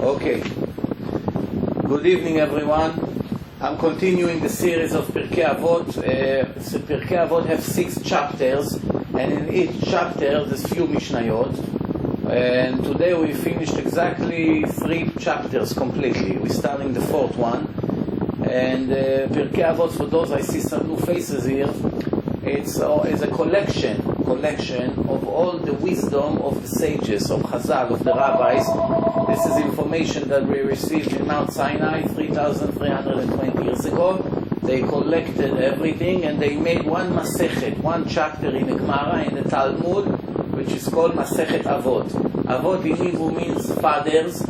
Okay. Good evening, everyone. I'm continuing the series of Pirkei Avot. Pirkei Avot have 6 chapters, and in each chapter there's few Mishnayot. And today we finished exactly 3 chapters completely. We're starting the 4th one. And Pirkei Avot, for those I see some new faces here, it's a collection of all the wisdom of the sages, of Chazal, of the rabbis. This is information that we received in Mount Sinai 3,320 years ago. They collected everything and they made one Masechet, one chapter in the Gemara, in the Talmud, which is called Masechet Avot. Avot in Hebrew means fathers,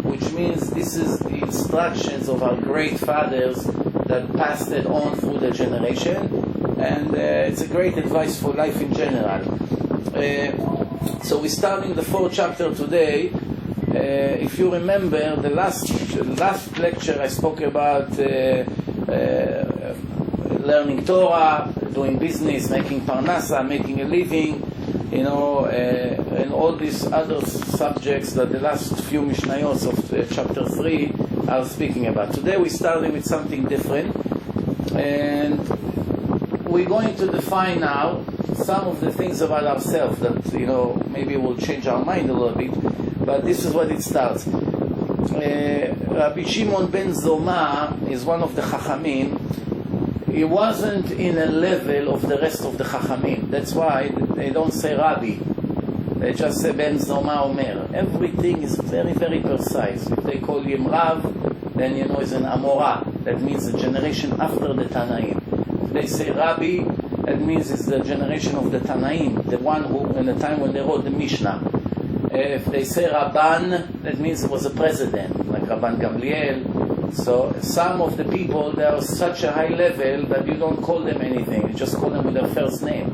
which means this is the instructions of our great fathers that passed it on through the generation. And it's a great advice for life in general. So we're starting the 4th chapter today. If you remember, the last lecture I spoke about learning Torah, doing business, making parnasa, making a living, and all these other subjects that the last few Mishnayot of chapter 3 are speaking about. Today we're starting with something different, and we're going to define now some of the things about ourselves that, maybe will change our mind a little bit, but this is what it starts. Rabbi Shimon ben Zoma is one of the Chachamim. He wasn't in a level of the rest of the Chachamim. That's why they don't say Rabbi. They just say Ben Zoma Omer. Everything is very, very precise. If they call him Rav, then it's an Amora. That means the generation after the Tanaim. They say Rabbi, that means it's the generation of the Tanaim, the one who, in the time when they wrote the Mishnah. If they say Rabban, that means it was a president, like Rabban Gamliel. So some of the people, they are such a high level that you don't call them anything, you just call them with their first name.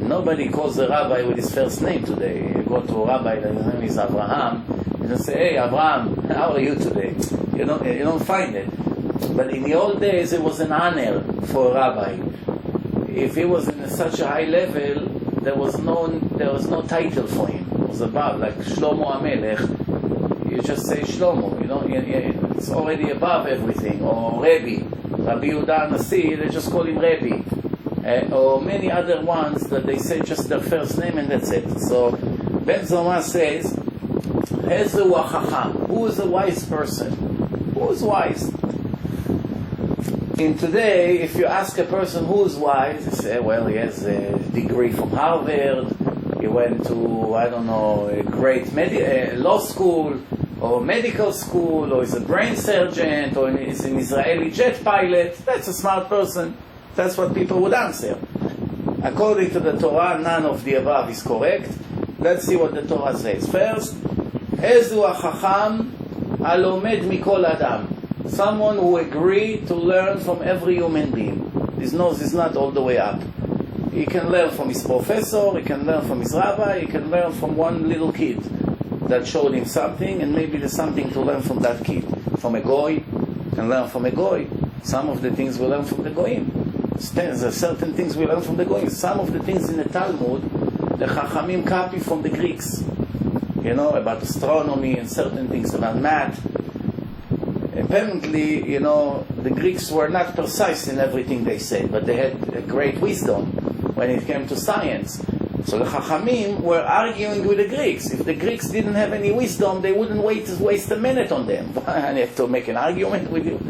Nobody calls a rabbi with his first name today. You go to a rabbi, his name is Abraham, you don't say, hey Abraham, how are you today? You don't find it. But in the old days, it was an honor for a rabbi. If he was in such a high level, there was no title for him. It was above, like Shlomo HaMelech. You just say Shlomo. It's already above everything. Or Rebbe, Rabbi Yehuda Nasi, they just call him Rebbe. Or many other ones that they say just their first name and that's it. So Ben Zoma says, Hezu HaChacham. Who is a wise person? Who is wise? In today, if you ask a person who's wise, they say, well, he has a degree from Harvard, he went to, a great law school, or medical school, or he's a brain surgeon, or he's an Israeli jet pilot. That's a smart person. That's what people would answer. According to the Torah, none of the above is correct. Let's see what the Torah says. First, Ezu HaChacham Alomed Mikol Adam. Someone who agreed to learn from every human being. His nose is not all the way up. He can learn from his professor, he can learn from his rabbi, he can learn from one little kid that showed him something, and maybe there's something to learn from that kid. From a goy, can learn from a goy. Some of the things we learn from the goyim. There's certain things we learn from the goyim. Some of the things in the Talmud, the Chachamim copy from the Greeks. About astronomy and certain things, about math. Apparently, the Greeks were not precise in everything they said, but they had a great wisdom when it came to science. So the Chachamim were arguing with the Greeks. If the Greeks didn't have any wisdom, they wouldn't waste a minute on them. I have to make an argument with you.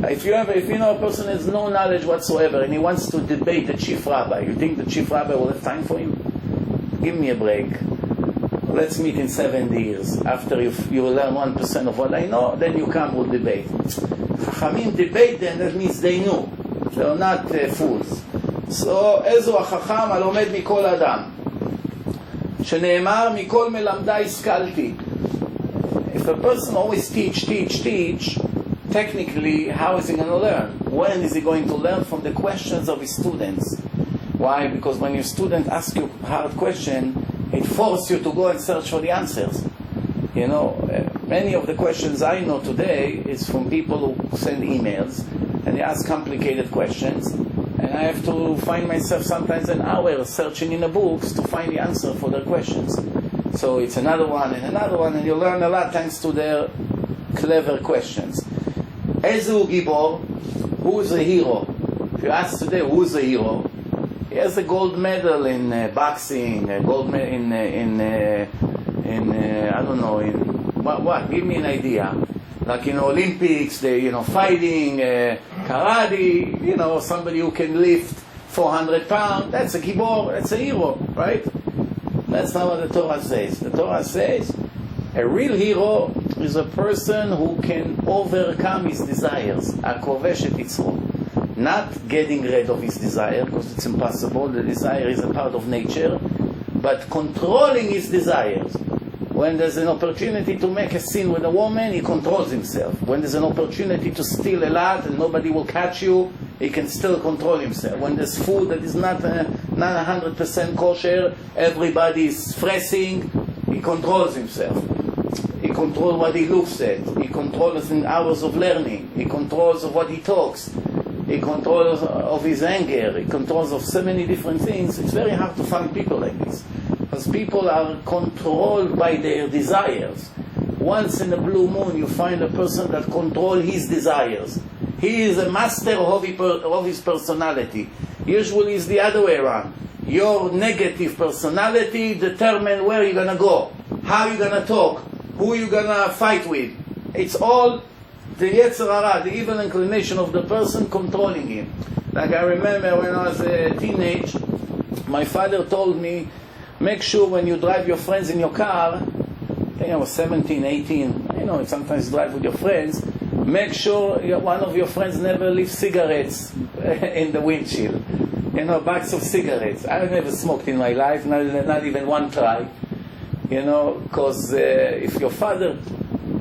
If you know a person has no knowledge whatsoever and he wants to debate the chief rabbi, you think the chief rabbi will have time for him? Give me a break. Let's meet in 70 years. After you learn 1% of what I know, then you come with debate. Chachamim debate, then that means they knew. They are not fools. So, Ezu HaChacham Alomed Mikol Adam. Shene'emar Mikol Melamda Iskalti. If a person always teach, technically, how is he going to learn? When is he going to learn? From the questions of his students. Why? Because when your student asks you a hard question, it forces you to go and search for the answers. Many of the questions I know today is from people who send emails and they ask complicated questions, and I have to find myself sometimes an hour searching in the books to find the answer for their questions. So it's another one, and you learn a lot thanks to their clever questions. Ezu Gibor, who is a hero? If you ask today, who is a hero? He has a gold medal in boxing, a gold medal in I don't know, in what? Give me an idea. Like in Olympics, they fighting, karate, somebody who can lift 400 pounds. That's a gibor. That's a hero, right? That's not what the Torah says. The Torah says a real hero is a person who can overcome his desires. Akovesh et yitzro. Not getting rid of his desire, because it's impossible. The desire is a part of nature. But controlling his desires. When there's an opportunity to make a sin with a woman, he controls himself. When there's an opportunity to steal a lot and nobody will catch you, he can still control himself. When there's food that is not 100% kosher, everybody is stressing, he controls himself. He controls what he looks at. He controls in hours of learning. He controls of what he talks. He controls of his anger. He controls of so many different things. It's very hard to find people like this. Because people are controlled by their desires. Once in a blue moon you find a person that controls his desires. He is a master of his personality. Usually it's the other way around. Your negative personality determines where you're going to go, how you're going to talk, who you're going to fight with. It's all the Yetzer Hara, the evil inclination of the person controlling him. Like I remember when I was a teenage, my father told me, make sure when you drive your friends in your car, I think I was 17, 18, sometimes you drive with your friends, make sure one of your friends never leaves cigarettes in the windshield. Bags of cigarettes. I never smoked in my life, not even one try. Because if your father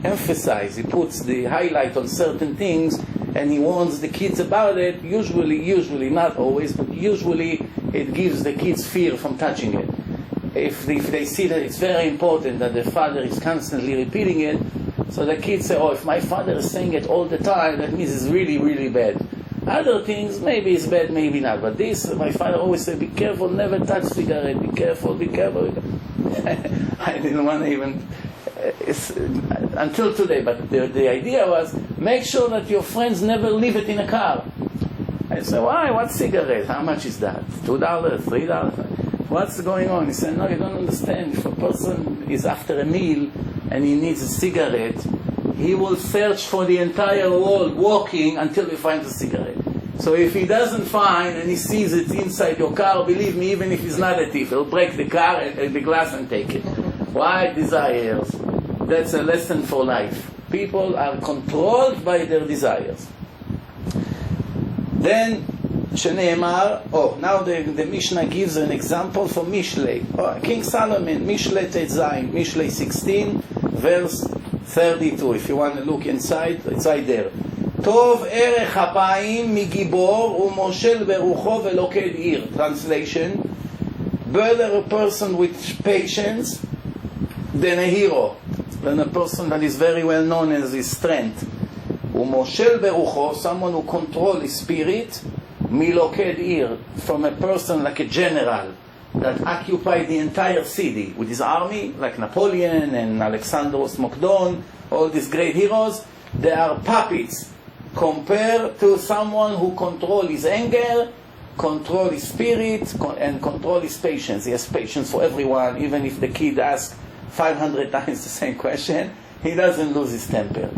emphasizes, he puts the highlight on certain things, and he warns the kids about it, usually, not always, but usually it gives the kids fear from touching it. If they see that it's very important that the father is constantly repeating it, so the kids say, if my father is saying it all the time, that means it's really, really bad. Other things, maybe it's bad, maybe not. But this, my father always said, be careful, never touch cigarette, be careful, be careful. I didn't want to even, until today, but the idea was, make sure that your friends never leave it in a car. I said, why? What cigarette? How much is that? $2, $3? What's going on? He said, no, you don't understand. If a person is after a meal and he needs a cigarette, he will search for the entire world walking until he finds a cigarette. So if he doesn't find and he sees it inside your car, believe me, even if he's not a thief, he'll break the car and the glass and take it. Why? Desires. That's a lesson for life. People are controlled by their desires. Then now the Mishnah gives an example for Mishlei. King Solomon, Mishlei Tetzayin, Mishlei 16, verse 32. If you want to look inside, it's right there. Tov erech hapayim migibor umoshel berucho veloked ir. Translation: better a person with patience than a hero, than a person that is very well known as his strength. Umoshel berucho, someone who controls his spirit. Miloked ir, from a person like a general that occupied the entire city with his army, like Napoleon and Alexandros Mokdon, all these great heroes. They are puppets compared to someone who controls his anger, controls his spirit, and controls his patience. He has patience for everyone, even if the kid asks 500 times the same question, he doesn't lose his temper.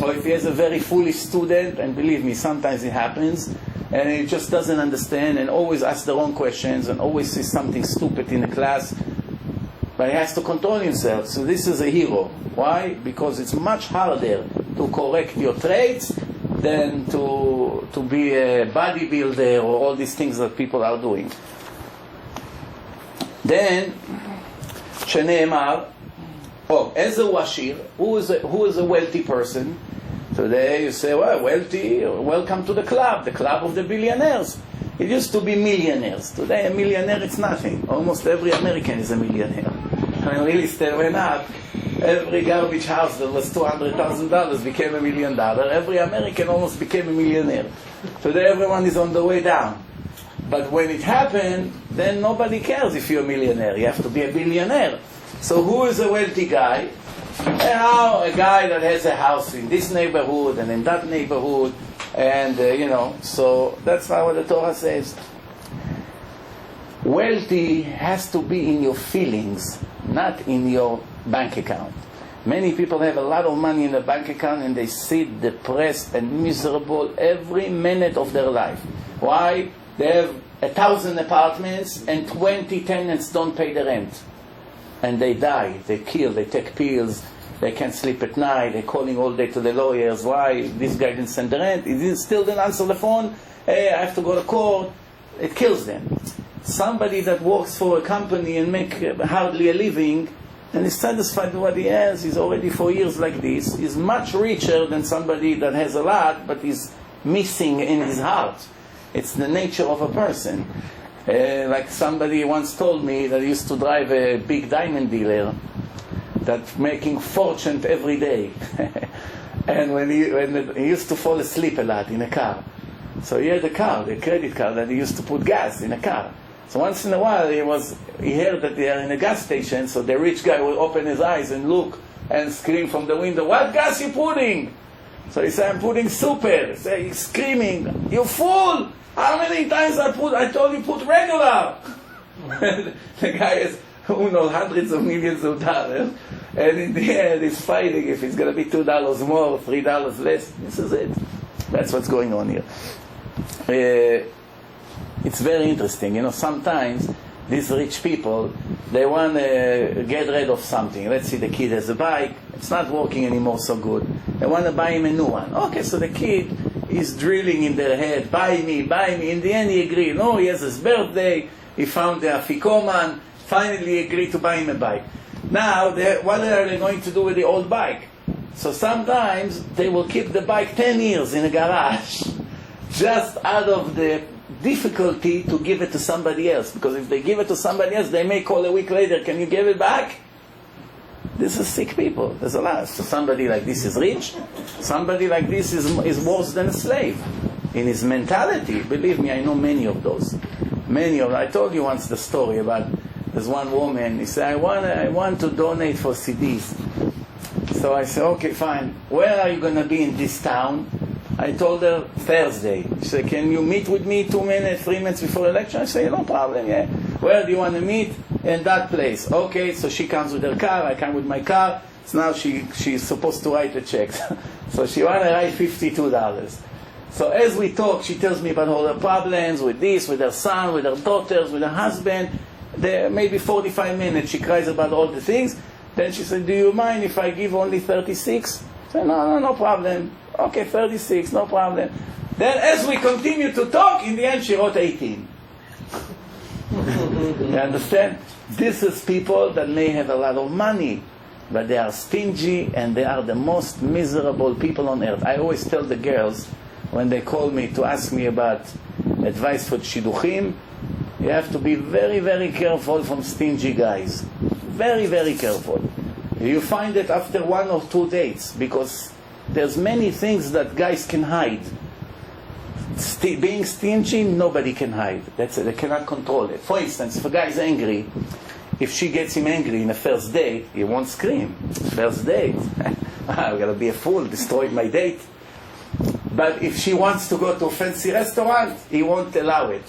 Or if he has a very foolish student, and believe me, sometimes it happens, and he just doesn't understand and always asks the wrong questions and always says something stupid in the class, but he has to control himself. So this is a hero. Why? Because it's much harder to correct your traits than to be a bodybuilder or all these things that people are doing. Then, Shene'emar, as a washir, who is a wealthy person? Today you say, well, wealthy, welcome to the club of the billionaires. It used to be millionaires. Today a millionaire is nothing. Almost every American is a millionaire. When real estate went up, every garbage house that was $200,000 became $1 million. Every American almost became a millionaire. Today everyone is on the way down. But when it happened, then nobody cares if you're a millionaire. You have to be a billionaire. So who is a wealthy guy? Now, a guy that has a house in this neighborhood and in that neighborhood, and so that's not what the Torah says. Wealthy has to be in your feelings, not in your bank account. Many people have a lot of money in the bank account and they sit depressed and miserable every minute of their life. Why? They have 1,000 apartments and 20 tenants don't pay the rent. And they die, they kill, they take pills, they can't sleep at night, they're calling all day to the lawyers. Why? This guy didn't send the rent, he still didn't answer the phone, hey, I have to go to court. It kills them. Somebody that works for a company and make hardly a living and is satisfied with what he has, he's already for years like this, is much richer than somebody that has a lot but is missing in his heart. It's the nature of a person. Like somebody once told me that he used to drive a big diamond dealer that's making fortune every day. And when he used to fall asleep a lot in a car. So he had a car, the credit card, that he used to put gas in a car. So once in a while he heard that they are in a gas station, so the rich guy will open his eyes and look and scream from the window, "What gas you putting?" So he said, "I'm putting super." He's screaming, "You fool! How many times I told you put regular?" The guy is, who knows, hundreds of millions of dollars, and in the end he's fighting if it's going to be $2 more, $3 less. This is it. That's what's going on here. It's very interesting. Sometimes these rich people, they want to get rid of something. Let's see, the kid has a bike. It's not working anymore so good. They want to buy him a new one. Okay, so the kid is drilling in their head, buy me, buy me. In the end, he agreed. No, he has his birthday. He found the afikoman. Finally, he agreed to buy him a bike. Now, what are they going to do with the old bike? So sometimes they will keep the bike 10 years in a garage, just out of the difficulty to give it to somebody else. Because if they give it to somebody else, they may call a week later, "Can you give it back?" This is sick people. There's a lot. So somebody like this is rich. Somebody like this is worse than a slave in his mentality. Believe me, I know many of those. I told you once the story about there's one woman. He said, I want to donate for CDs. So I said, okay, fine. Where are you going to be in this town? I told her Thursday. She said, can you meet with me 2 minutes, 3 minutes before the lecture? I said, no problem, yeah. Where do you want to meet? In that place. Okay, so she comes with her car, I come with my car. So now she's supposed to write a check. So she want to write $52. So as we talk, she tells me about all her problems with this, with her son, with her daughters, with her husband. There maybe 45 minutes she cries about all the things. Then she said, do you mind if I give only 36? I said, no problem. Okay, 36, no problem. Then as we continue to talk, in the end she wrote 18. You understand? This is people that may have a lot of money, but they are stingy and they are the most miserable people on earth. I always tell the girls, when they call me to ask me about advice for shidduchim, you have to be very, very careful from stingy guys. Very, very careful. You find it after 1 or 2 dates, because there's many things that guys can hide. Being stingy, nobody can hide. That's it. They cannot control it. For instance, if a guy is angry, if she gets him angry in a first date, he won't scream. First date. I'm going to be a fool, destroyed my date. But if she wants to go to a fancy restaurant, he won't allow it.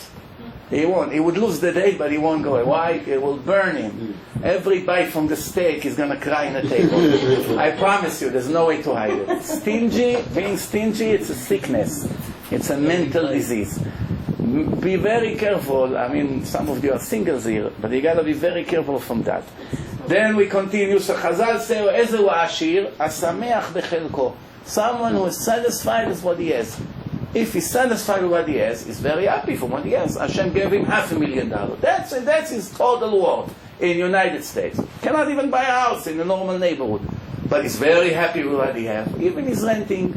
He won't. He would lose the date, but he won't go. Why? It will burn him. Every bite from the steak is going to cry on the table. I promise you, there's no way to hide it. Being stingy, it's a sickness. It's a mental disease. Be very careful. I mean, some of you are singles here, but you got to be very careful from that. Then we continue. So Chazal say, "Ezehu ashir, asameach bechelko." Someone who is satisfied with what he has. If he's satisfied with what he has, he's very happy for what he has. Hashem gave him $500,000. That's his total worth in the United States. Cannot even buy a house in a normal neighborhood. But he's very happy with what he has. Even he's renting.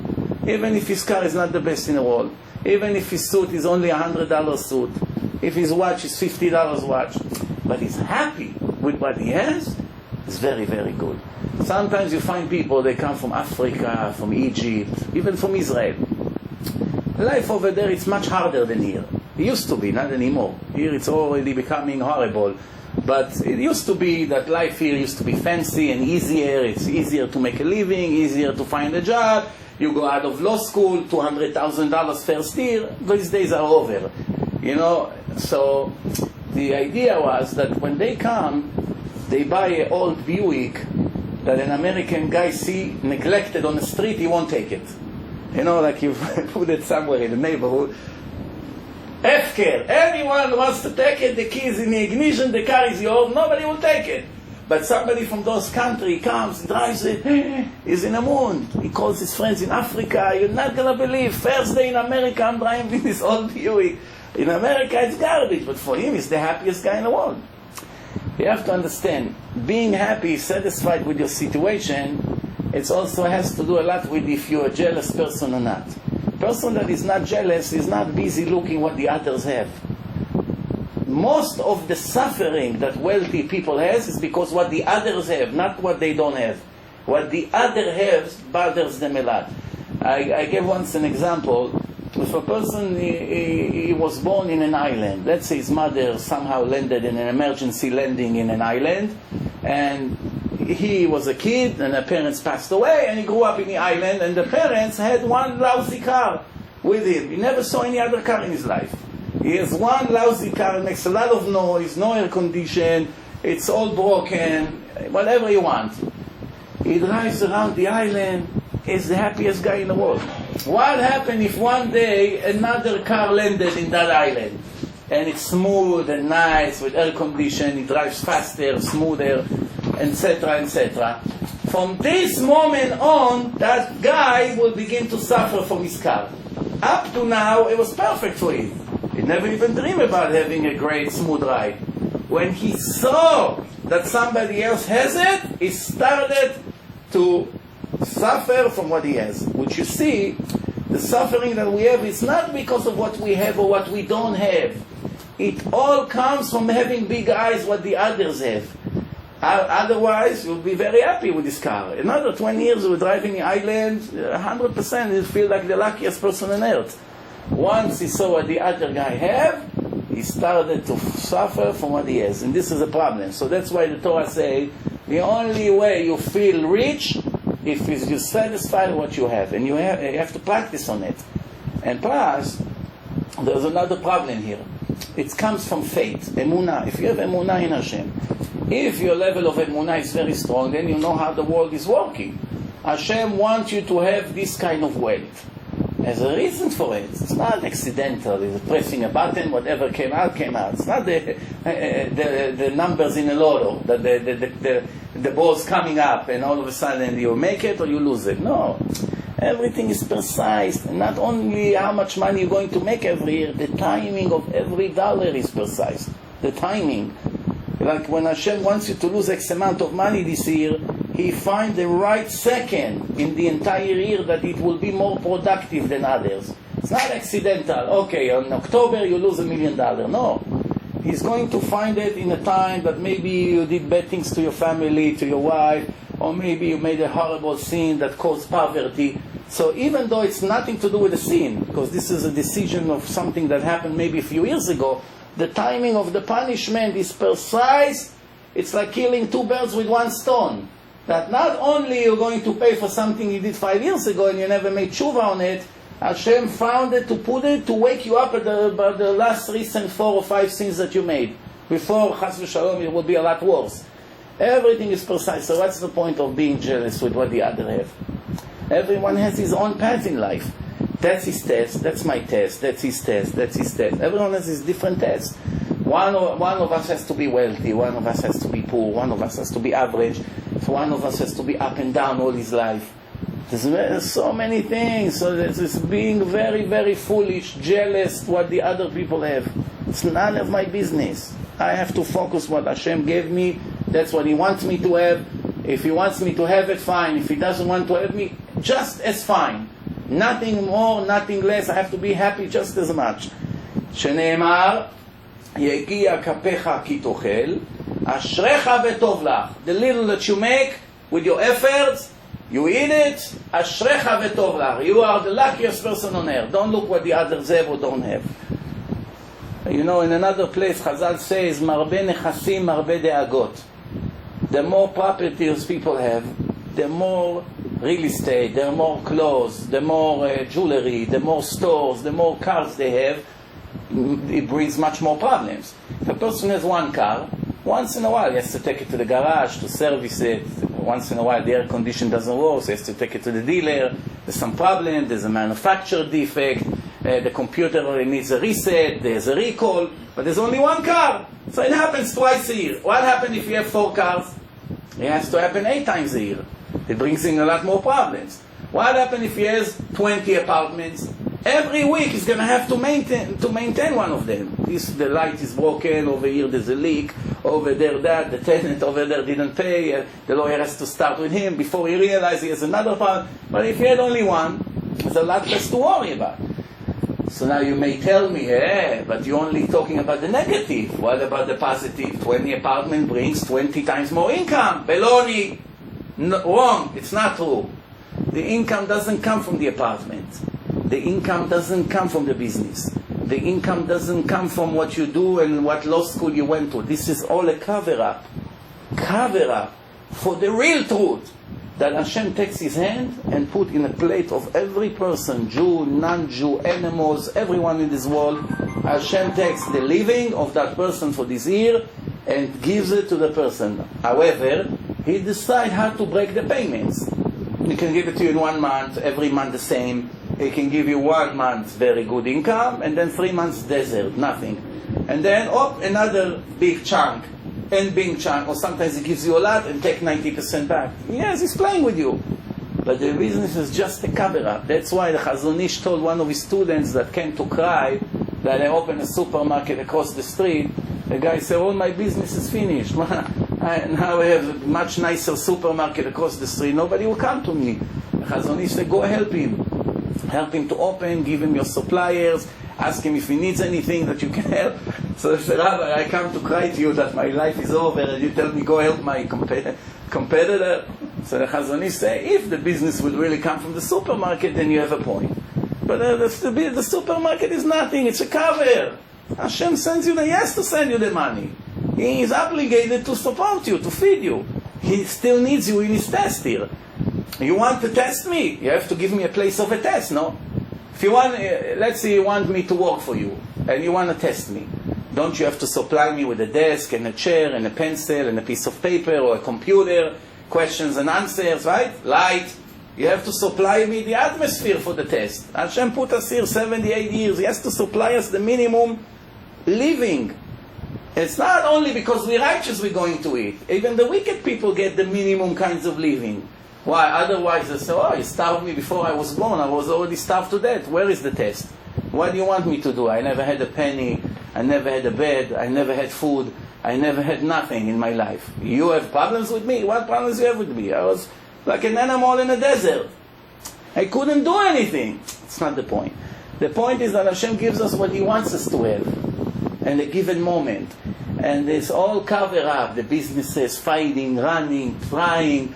Even if his car is not the best in the world. Even if his suit is only $100 suit. If his watch is $50 watch. But he's happy with what he has. It's very, very good. Sometimes you find people, they come from Africa, from Egypt, even from Israel. Life over there, it's much harder than here. It used to be, not anymore. Here it's already becoming horrible. But it used to be that life here used to be fancy and easier. It's easier to make a living, easier to find a job. You go out of law school, $200,000 first year. Those days are over, you know. So the idea was that when they come, they buy an old Buick that an American guy see neglected on the street, he won't take it. You know, like you put it somewhere in the neighborhood. Hefker. Everyone wants to take it. The key is in the ignition. The car is yours. Nobody will take it. But somebody from those countries comes, drives it. He's in the moon. He calls his friends in Africa. You're not going to believe. First day in America, I'm driving with this old Buick. In America, it's garbage. But for him, he's the happiest guy in the world. You have to understand, being happy, satisfied with your situation, it also has to do a lot with if you're a jealous person or not. A person that is not jealous is not busy looking what the others have. Most of the suffering that wealthy people has is because what the others have, not what they don't have. What the other has bothers them a lot. I gave once an example. If a person, he was born in an island, let's say his mother somehow landed in an emergency landing in an island, and he was a kid, and the parents passed away, and he grew up in the island, and the parents had one lousy car with him. He never saw any other car in his life. He has one lousy car, it makes a lot of noise, no air condition, it's all broken, whatever you want. He drives around the island, he's the happiest guy in the world. What happened if one day another car landed in that island? And it's smooth and nice with air condition, it drives faster, smoother, etc., etc. From this moment on, that guy will begin to suffer from his car. Up to now, it was perfect for him. He never even dreamed about having a great smooth ride. When he saw that somebody else has it, he started to suffer from what he has. Which you see, the suffering that we have is not because of what we have or what we don't have. It all comes from having big eyes what the others have. Otherwise, you'll be very happy with this car. Another 20 years you'll drive in the island, 100% you'll feel like the luckiest person on earth. Once he saw what the other guy have, he started to suffer from what he has. And this is a problem. So that's why the Torah says, the only way you feel rich if you're satisfied with what you have. And you have to practice on it. And plus, there's another problem here. It comes from faith, emunah. If you have emunah in Hashem, if your level of emunah is very strong, then you know how the world is working. Hashem wants you to have this kind of wealth. There's a reason for it. It's not accidental. It's pressing a button, whatever came out, came out. It's not the numbers in a lotto, the balls coming up, and all of a sudden you make it or you lose it. No. Everything is precise. And not only how much money you're going to make every year, the timing of every dollar is precise. The timing. Like when Hashem wants you to lose X amount of money this year, He finds the right second in the entire year that it will be more productive than others. It's not accidental. Okay, in October you lose $1 million. No. He's going to find it in a time that maybe you did bad things to your family, to your wife, or maybe you made a horrible sin that caused poverty. So even though it's nothing to do with the sin, because this is a decision of something that happened maybe a few years ago, the timing of the punishment is precise. It's like killing two birds with one stone. That not only you're going to pay for something you did 5 years ago and you never made tshuva on it, Hashem found it to put it to wake you up at the last recent 4 or 5 sins that you made. Before, chas v'shalom, it would be a lot worse. Everything is precise. So what's the point of being jealous with what the other have? Everyone has his own path in life. That's his test, that's my test, that's his test, that's his test. Everyone has his different tests. One of us has to be wealthy, one of us has to be poor, one of us has to be average, one of us has to be up and down all his life. There's so many things. So there's being very, very foolish, jealous what the other people have. It's none of my business. I have to focus what Hashem gave me. That's what He wants me to have. If He wants me to have it, fine. If He doesn't want to have me, just as fine. Nothing more, nothing less. I have to be happy just as much. שנאמר, יגיע כפיך כי תאכל, אשריך וטוב לך. The little that you make with your efforts, you eat it, אשריך וטוב לך. You are the luckiest person on earth. Don't look what the others have or don't have. You know, in another place, Chazal says, Marbe nechasim, marbe deagot. The more properties people have, the more real estate, the more clothes, the more jewelry, the more stores, the more cars they have, it brings much more problems. If a person has one car, once in a while he has to take it to the garage to service it. Once in a while the air condition doesn't work, so he has to take it to the dealer. There's some problem, there's a manufacturer defect, the computer needs a reset, there's a recall, but there's only one car. So it happens twice a year. What happens if you have 4 cars? It has to happen 8 times a year. It brings in a lot more problems. What happens if he has 20 apartments? Every week he's going to have to maintain one of them. The light is broken, over here there's a leak, over there that, the tenant over there didn't pay, the lawyer has to start with him before he realizes he has another problem. But if you had only one, there's a lot less to worry about. So now you may tell me, but you're only talking about the negative. What about the positive? 20 apartment brings 20 times more income. Beloni. No, wrong. It's not true. The income doesn't come from the apartment. The income doesn't come from the business. The income doesn't come from what you do and what law school you went to. This is all a cover-up. Cover-up for the real truth. That Hashem takes his hand and put in a plate of every person, Jew, non-Jew, animals, everyone in this world. Hashem takes the living of that person for this year and gives it to the person. However, he decides how to break the payments. He can give it to you in 1 month, every month the same. He can give you 1 month very good income, and then 3 months desert, nothing. And then, another big chunk, and big chunk, or sometimes he gives you a lot and take 90% back. Yes, he's playing with you. But the business is just a cover-up. That's why the Chazon Ish told one of his students that came to cry that I opened a supermarket across the street. The guy said, all my business is finished. Now I have a much nicer supermarket across the street. Nobody will come to me. The Chazon Ish said, go help him. Help him to open, give him your suppliers, ask him if he needs anything that you can help. So he said, Rabbi, I come to cry to you that my life is over and you tell me go help my competitor. So the Chazon Ish said, if the business will really come from the supermarket, then you have a point. But the supermarket is nothing, it's a cover. Hashem sends you he has to send you the money. He is obligated to support you, to feed you. He still needs you in his test here. You want to test me? You have to give me a place of a test, no? If you want, let's say you want me to work for you, and you want to test me. Don't you have to supply me with a desk, and a chair, and a pencil, and a piece of paper, or a computer, questions and answers, right? Light. You have to supply me the atmosphere for the test. Hashem put us here 78 years. He has to supply us the minimum living. It's not only because we're righteous we're going to eat. Even the wicked people get the minimum kinds of living. Why? Otherwise they say, you starved me before I was born. I was already starved to death. Where is the test? What do you want me to do? I never had a penny. I never had a bed. I never had food. I never had nothing in my life. You have problems with me? What problems you have with me? I was like an animal in a desert. I couldn't do anything. It's not the point. The point is that Hashem gives us what He wants us to have in a given moment. And it's all covered up. The businesses fighting, running, trying.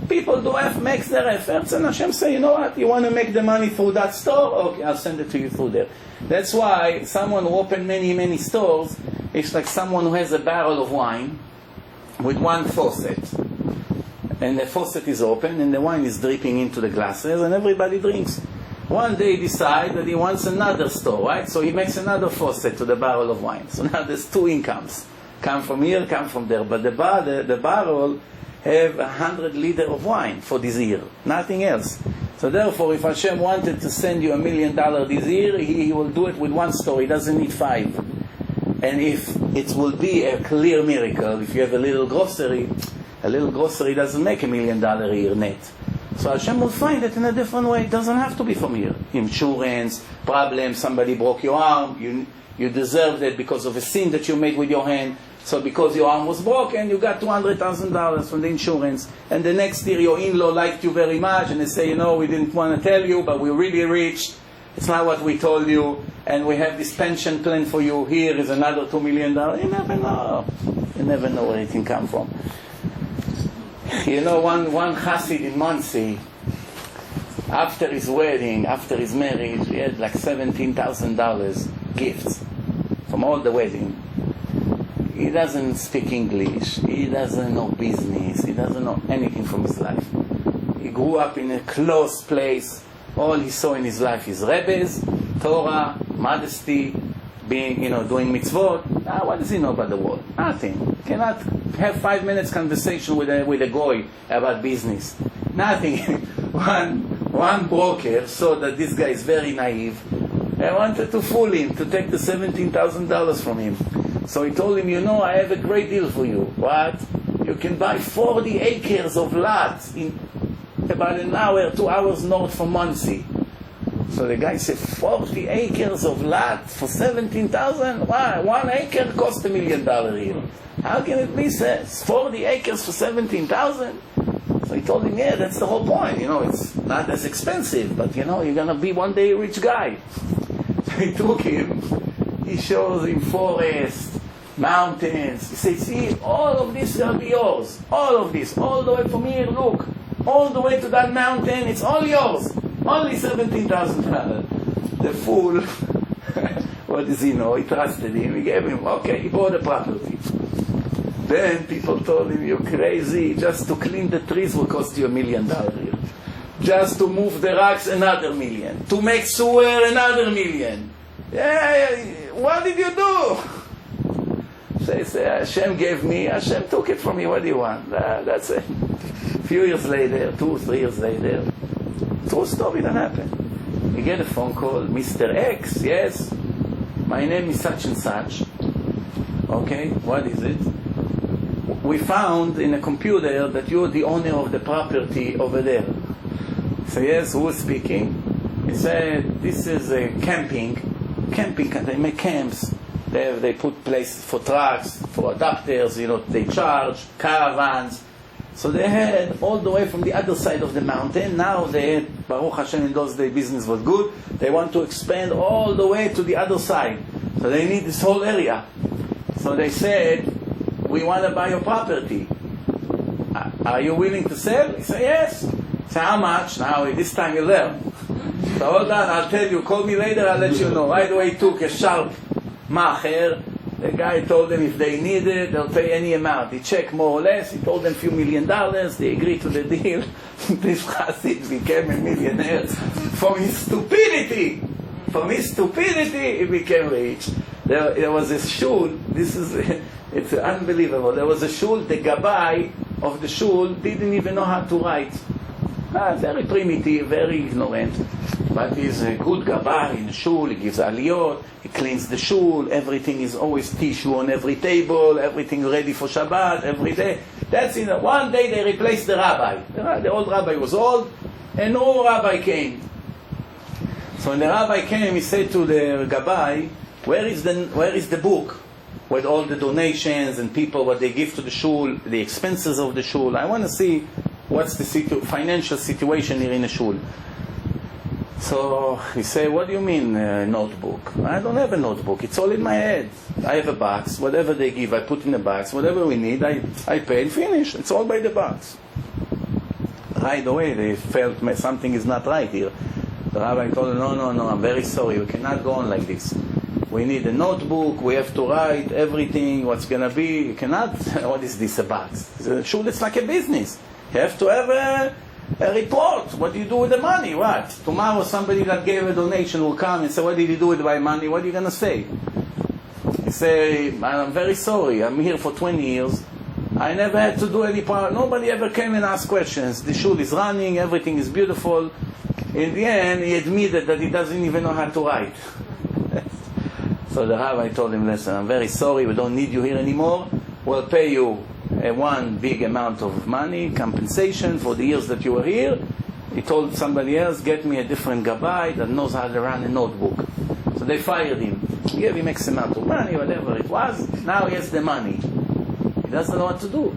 People makes their efforts, and Hashem say, you know what, you want to make the money through that store? Okay, I'll send it to you through there. That's why someone who opened many, many stores, it's like someone who has a barrel of wine with one faucet. And the faucet is open, and the wine is dripping into the glasses, and everybody drinks. One day he decides that he wants another store, right? So he makes another faucet to the barrel of wine. So now there's 2 incomes. Come from here, come from there. But the barrel have 100 liters of wine for this year, nothing else. So therefore, if Hashem wanted to send you $1 million this year, He will do it with 1 store. He doesn't need 5. And if it will be a clear miracle, if you have a little grocery doesn't make $1 million a year net. So Hashem will find it in a different way. It doesn't have to be from here. Insurance, problem, somebody broke your arm, you deserved it because of a sin that you made with your hand. So because your arm was broken, you got $200,000 from the insurance. And the next year your in-law liked you very much, and they say, we didn't want to tell you, but we're really rich. It's not what we told you. And we have this pension plan for you. Here is another $2 million. You never know. You never know where it can come from. One Chassid in Monsey, after his wedding, after his marriage, he had like $17,000 gifts from from all the wedding. He doesn't speak English. He doesn't know business. He doesn't know anything from his life. He grew up in a closed place. All he saw in his life is Rebbe's, Torah, modesty, being, doing mitzvot. What does he know about the world? Nothing. Cannot have 5 minutes conversation with a goy about business. Nothing. One broker saw that this guy is very naive. I wanted to fool him, to take the $17,000 from him. So he told him, I have a great deal for you. What? You can buy 40 acres of lot in about an hour, 2 hours north from Muncie. So the guy said, 40 acres of lot for $17,000? Why? 1 acre cost $1 million here. How can it be, sir? 40 acres for $17,000? So he told him, yeah, that's the whole point. It's not as expensive, but you're going to be one day a rich guy. So he took him. He shows him forest, mountains. He said, see, all of this will be yours. All of this, all the way from here, look. All the way to that mountain, it's all yours. Only $17,000. The fool, what does he know? He trusted him. He gave him, okay, he bought the property. Then people told him, you're crazy. Just to clean the trees will cost you $1 million here. Just to move the rocks, another $1 million. To make sewer, another $1 million. Yeah, what did you do? They say, Hashem gave me, Hashem took it from me. What do you want? That's it. A few years later, 2 or 3 years later, true story that happened. You get a phone call, Mr. X, yes, my name is such and such. Okay, what is it? We found in a computer that you're the owner of the property over there. So yes, who's speaking? He said, this is a camping, they make camps. They put places for trucks, for adapters, they charge, caravans. So they had all the way from the other side of the mountain. Now they had, Baruch Hashem, in those days business was good. They want to expand all the way to the other side. So they need this whole area. So they said, we want to buy your property. Are you willing to sell? He said, yes. So how much? Now this time you learn. So hold on, I'll tell you. Call me later, I'll let you know. Right away he took a sharp macher. The guy told them if they need it, they'll pay any amount. He checked more or less. He told them a few $1 million. They agreed to the deal. This Chassid became a millionaire. From his stupidity, he became rich. There was a shul. It's unbelievable. There was a shul. The gabbai of the shul didn't even know how to write. Very primitive, very ignorant. But he's a good gabbai in the shul. He gives aliyot. He cleans the shul. Everything is always tissue on every table. Everything ready for Shabbat every day. That's one day they replaced the rabbi. The old rabbi was old. A new rabbi came. So when the rabbi came, he said to the gabbai, where is the book with all the donations and people, what they give to the shul, the expenses of the shul? I want to see what's the financial situation here in the shul. So he said, what do you mean notebook? I don't have a notebook. It's all in my head. I have a box. Whatever they give, I put in a box. Whatever we need, I pay and finish. It's all by the box. Right away, they felt something is not right here. The rabbi told them, no, I'm very sorry. We cannot go on like this. We need a notebook. We have to write everything, what's going to be. You cannot, what is this, a box? Shul, it's like a business. You have to have a report. What do you do with the money? What? Tomorrow somebody that gave a donation will come and say, what did you do with my money? What are you going to say? You say, I'm very sorry. I'm here for 20 years. I never had to do any part. Nobody ever came and asked questions. The shul is running. Everything is beautiful. In the end, he admitted that he doesn't even know how to write. So the rabbi told him, listen, I'm very sorry. We don't need you here anymore. We'll pay you one big amount of money, compensation for the years that you were here. He told somebody else, get me a different gabbai that knows how to run a notebook. So they fired him. He gave him X amount of money, whatever it was. Now he has the money. He doesn't know what to do.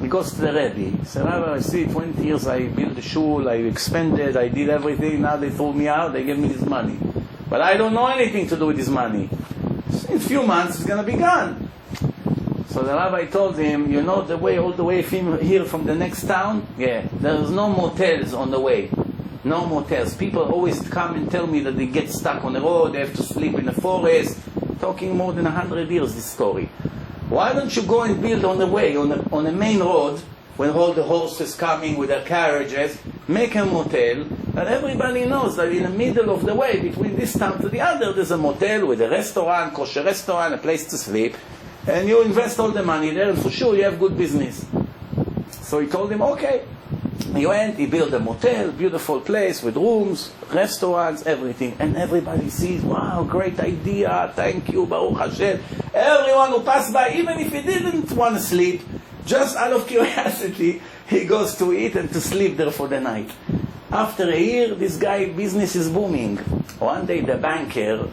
He goes to the Rebbe. He said, Rabbi, I see 20 years I built the shul, I expanded, I did everything. Now they threw me out, they gave me this money. But I don't know anything to do with this money. In a few months it's going to be gone. So the rabbi told him, you know the way all the way here from the next town? Yeah, there's no motels on the way. No motels. People always come and tell me that they get stuck on the road, they have to sleep in the forest. talking more than 100 years, this story. Why don't you go and build on the way, on a main road, when all the horses coming with their carriages, make a motel, and everybody knows that in the middle of the way, between this town to the other, there's a motel with a restaurant, kosher restaurant, a place to sleep, and you invest all the money there, and for sure you have good business. So he told him, okay. He went, he built a motel, beautiful place with rooms, restaurants, everything. And everybody sees, wow, great idea, thank you, Baruch Hashem. Everyone who passed by, even if he didn't want to sleep, just out of curiosity, he goes to eat and to sleep there for the night. After a year, this guy, business is booming. One day the banker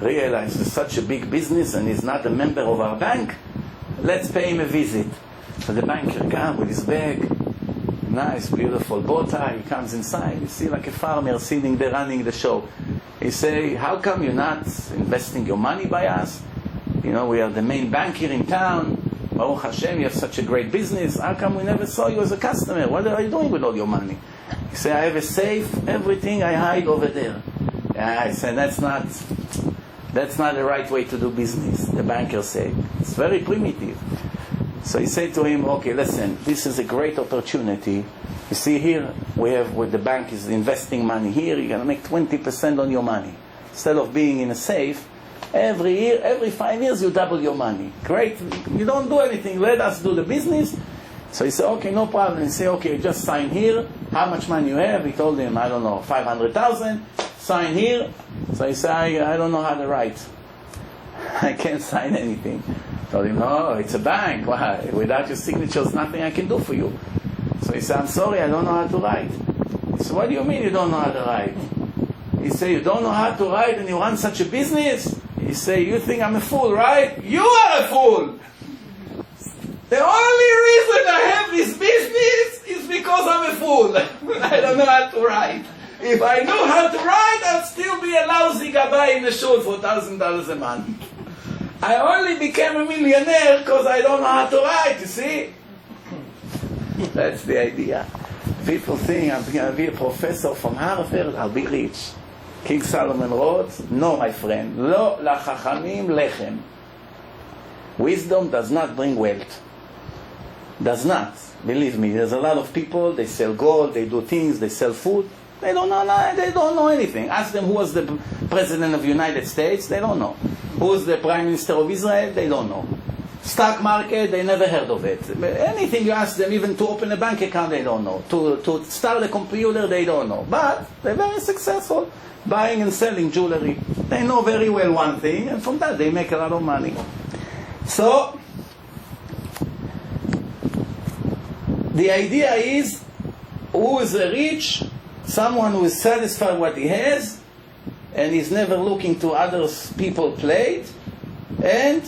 realized it's such a big business and he's not a member of our bank. Let's pay him a visit. So the banker comes with his bag, nice, beautiful bow tie. He comes inside. You see like a farmer sitting there running the show. He say, how come you're not investing your money by us? You know, we are the main bank here in town. Baruch Hashem, you have such a great business. How come we never saw you as a customer? What are you doing with all your money? He say, I have a safe, everything I hide over there. I said, that's not the right way to do business. The banker said, it's very primitive. So he said to him, okay, listen, this is a great opportunity. You see here, we have where the bank is investing money here, you're going to make 20% on your money. Instead of being in a safe, every year, every 5 years, you double your money. Great, you don't do anything, let us do the business. So he said, okay, no problem. He said, okay, just sign here. How much money you have? He told him, I don't know, 500,000. Sign here. So he said, I don't know how to write. I can't sign anything. I told him, no, it's a bank. Why? Without your signatures, nothing I can do for you. So he said, I'm sorry, I don't know how to write. He said, what do you mean you don't know how to write? He said, you don't know how to write and you run such a business? He said, you think I'm a fool, right? You are a fool! The only reason I have this business is because I'm a fool. I don't know how to write. If I knew how to write, I'd still be a lousy gabbai in the shul for $1,000 a month. I only became a millionaire because I don't know how to write, you see? That's the idea. People think I'm going to be a professor from Harvard, I'll be rich. King Solomon wrote, no, my friend, lo lachachamim lechem. Wisdom does not bring wealth. Does not. Believe me, there's a lot of people, they sell gold, they do things, they sell food. They don't know anything. Ask them who was the President of the United States, they don't know. Who was the Prime Minister of Israel, they don't know. Stock market, they never heard of it. Anything you ask them, even to open a bank account, they don't know. To start a computer, they don't know. But they're very successful buying and selling jewelry. They know very well one thing, and from that they make a lot of money. So, the idea is, who is rich? Someone who is satisfied with what he has, and is never looking to others people plate. And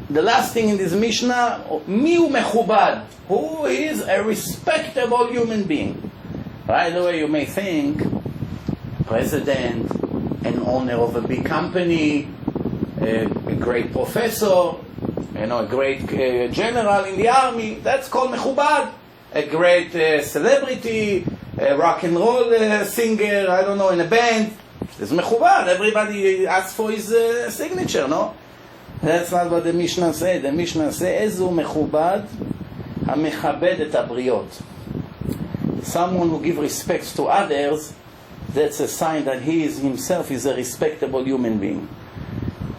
the last thing in this Mishnah, miu mechubad, who is a respectable human being. Right away you may think, president, an owner of a big company, a great professor, a great general in the army, that's called mechubad. A great celebrity, a rock and roll singer, I don't know, in a band. It's mechubad. Everybody asks for his signature, no? That's not what the Mishnah said. The Mishnah says, Ezu mechubad hamechabed et habriot. Someone who gives respect to others, that's a sign that he is himself is a respectable human being.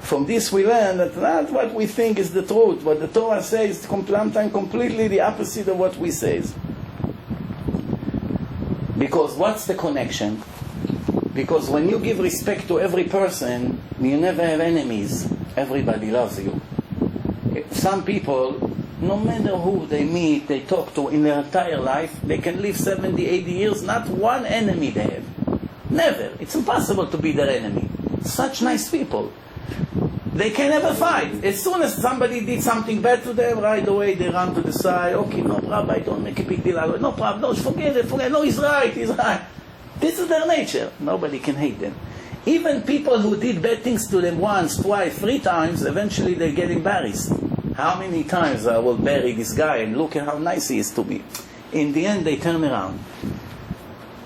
From this we learn that not what we think is the truth. What the Torah says is sometimes completely the opposite of what we say. Because what's the connection? Because when you give respect to every person, you never have enemies. Everybody loves you. Some people, no matter who they meet, they talk to in their entire life, they can live 70, 80 years, not one enemy they have. Never. It's impossible to be their enemy. Such nice people. They can never fight. As soon as somebody did something bad to them, right away they run to the side. Okay, no problem, don't make a big deal out of it. No problem, no, forget it. No, he's right. This is their nature. Nobody can hate them. Even people who did bad things to them once, twice, 3 times, eventually they get embarrassed. How many times I will bury this guy and look at how nice he is to me. In the end, they turn around.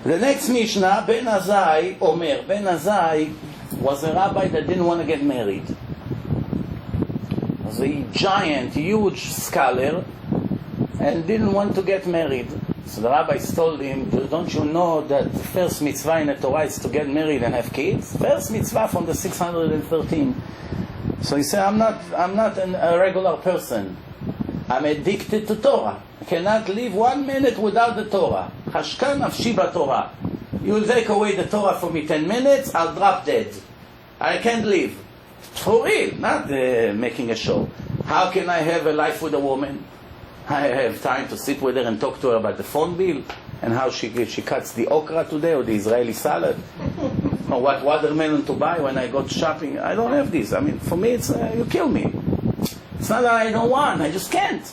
The next Mishnah, Ben Azai Omer. Ben Azai was a rabbi that didn't want to get married. was a giant, huge scholar, and didn't want to get married. So the rabbis told him, don't you know that the first mitzvah in the Torah is to get married and have kids? First mitzvah from the 613. So he said, I'm not a regular person. I'm addicted to Torah. I cannot live 1 minute without the Torah. Chashkan nafshi b'Torah. You will take away the Torah from me 10 minutes, I'll drop dead. I can't live. For real, not making a show. How can I have a life with a woman? I have time to sit with her and talk to her about the phone bill and how she cuts the okra today or the Israeli salad or what watermelon to buy when I go shopping. I don't have this. I mean, for me, it's you kill me. It's not that I don't want, I just can't.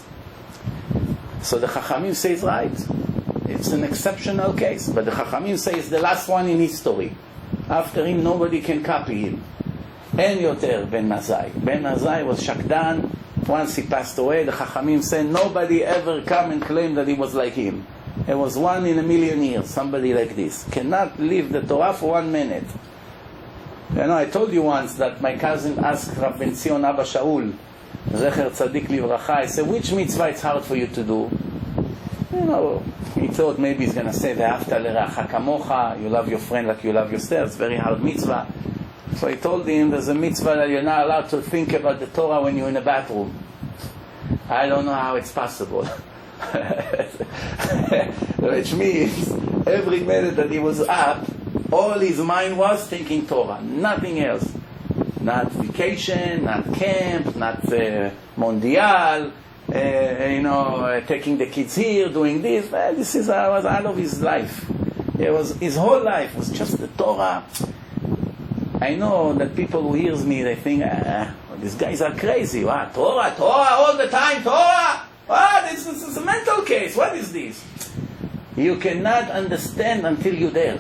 So the Chachamim says right. It's an exceptional case, but the Chachamim say it's the last one in history. After him, nobody can copy him. En yoter Ben Nazai. Ben Nazai was shakdan. Once he passed away, the Chachamim said nobody ever come and claim that he was like him. It was 1 in a million years, somebody like this. Cannot leave the Torah for 1 minute. You know, I told you once that my cousin asked Rav Ben Zion Abba Shaul, Zecher Tzadik Livracha, I said, which mitzvah it's hard for you to do? You know, he thought maybe he's going to say, Ve'afta l'reacha kamocha, you love your friend like you love yourself. It's a very hard mitzvah. So I told him there's a mitzvah that you're not allowed to think about the Torah when you're in the bathroom. I don't know how it's possible. Which means every minute that he was up, all his mind was thinking Torah, nothing else. Not vacation, not camp, not mondial, taking the kids here, doing this. This was out of his life. His whole life was just the Torah. I know that people who hears me, they think, these guys are crazy. What? Torah, all the time, Torah? What? This is a mental case. What is this? You cannot understand until you're there.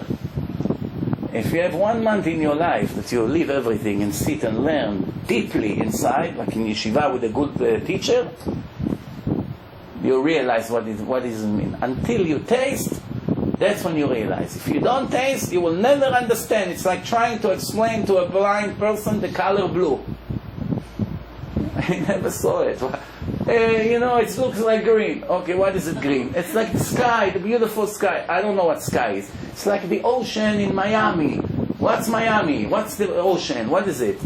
If you have 1 month in your life that you leave everything and sit and learn deeply inside, like in yeshiva with a good teacher, you realize what does it mean. Until you taste, that's when you realize. If you don't taste, you will never understand. It's like trying to explain to a blind person the color blue. I never saw it. It looks like green. Okay, what is it green? It's like the sky, the beautiful sky. I don't know what sky is. It's like the ocean in Miami. What's Miami? What's the ocean? What is it?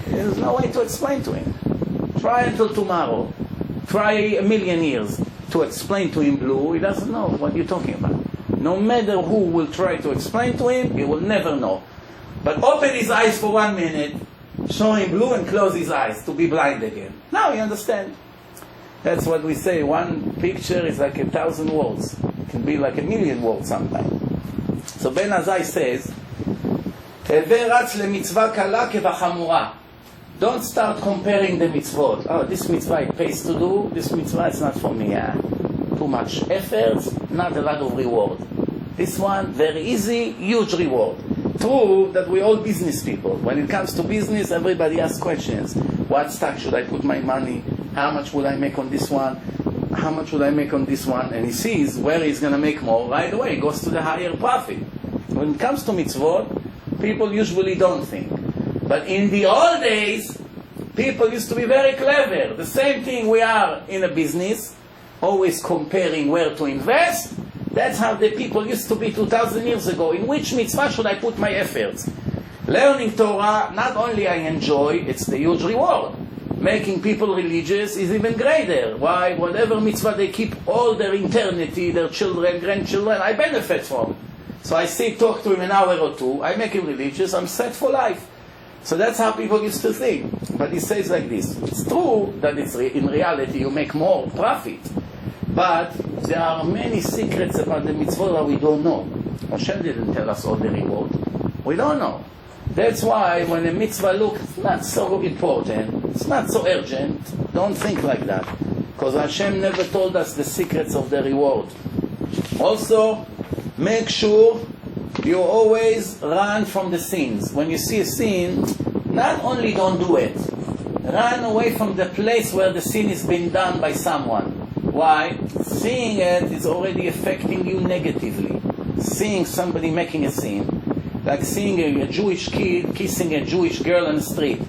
There's no way to explain to him. Try until tomorrow. Try 1,000,000 years to explain to him blue. He doesn't know what you're talking about. No matter who will try to explain to him, he will never know. But open his eyes for 1 minute, show him blue and close his eyes to be blind again. Now you understand. That's what we say. 1 picture is like 1,000 words. It can be like 1,000,000 words sometimes. So Ben Azai says, don't start comparing the mitzvot. Oh, this mitzvah it pays to do, this mitzvah it's not for me. Too much effort, not a lot of reward. This one, very easy, huge reward. True that we're all business people. When it comes to business, everybody asks questions. What stock should I put my money? How much will I make on this one? How much will I make on this one? And he sees where he's going to make more. Right away, he goes to the higher profit. When it comes to mitzvot, people usually don't think. But in the old days, people used to be very clever. The same thing we are in a business, always comparing where to invest. That's how the people used to be 2,000 years ago. In which mitzvah should I put my efforts? Learning Torah, not only I enjoy, it's the huge reward. Making people religious is even greater. Why? Whatever mitzvah they keep all their eternity, their children, grandchildren, I benefit from. So I talk to him an hour or two, I make him religious, I'm set for life. So that's how people used to think. But he says like this, it's true that in reality you make more profit. But there are many secrets about the mitzvah that we don't know. Hashem didn't tell us all the reward. We don't know. That's why when a mitzvah looks not so important, it's not so urgent, don't think like that. Because Hashem never told us the secrets of the reward. Also, make sure you always run from the sins. When you see a sin, not only don't do it, run away from the place where the sin is being done by someone. Why? Seeing it is already affecting you negatively. Seeing somebody making a sin, like seeing a Jewish kid kissing a Jewish girl on the street.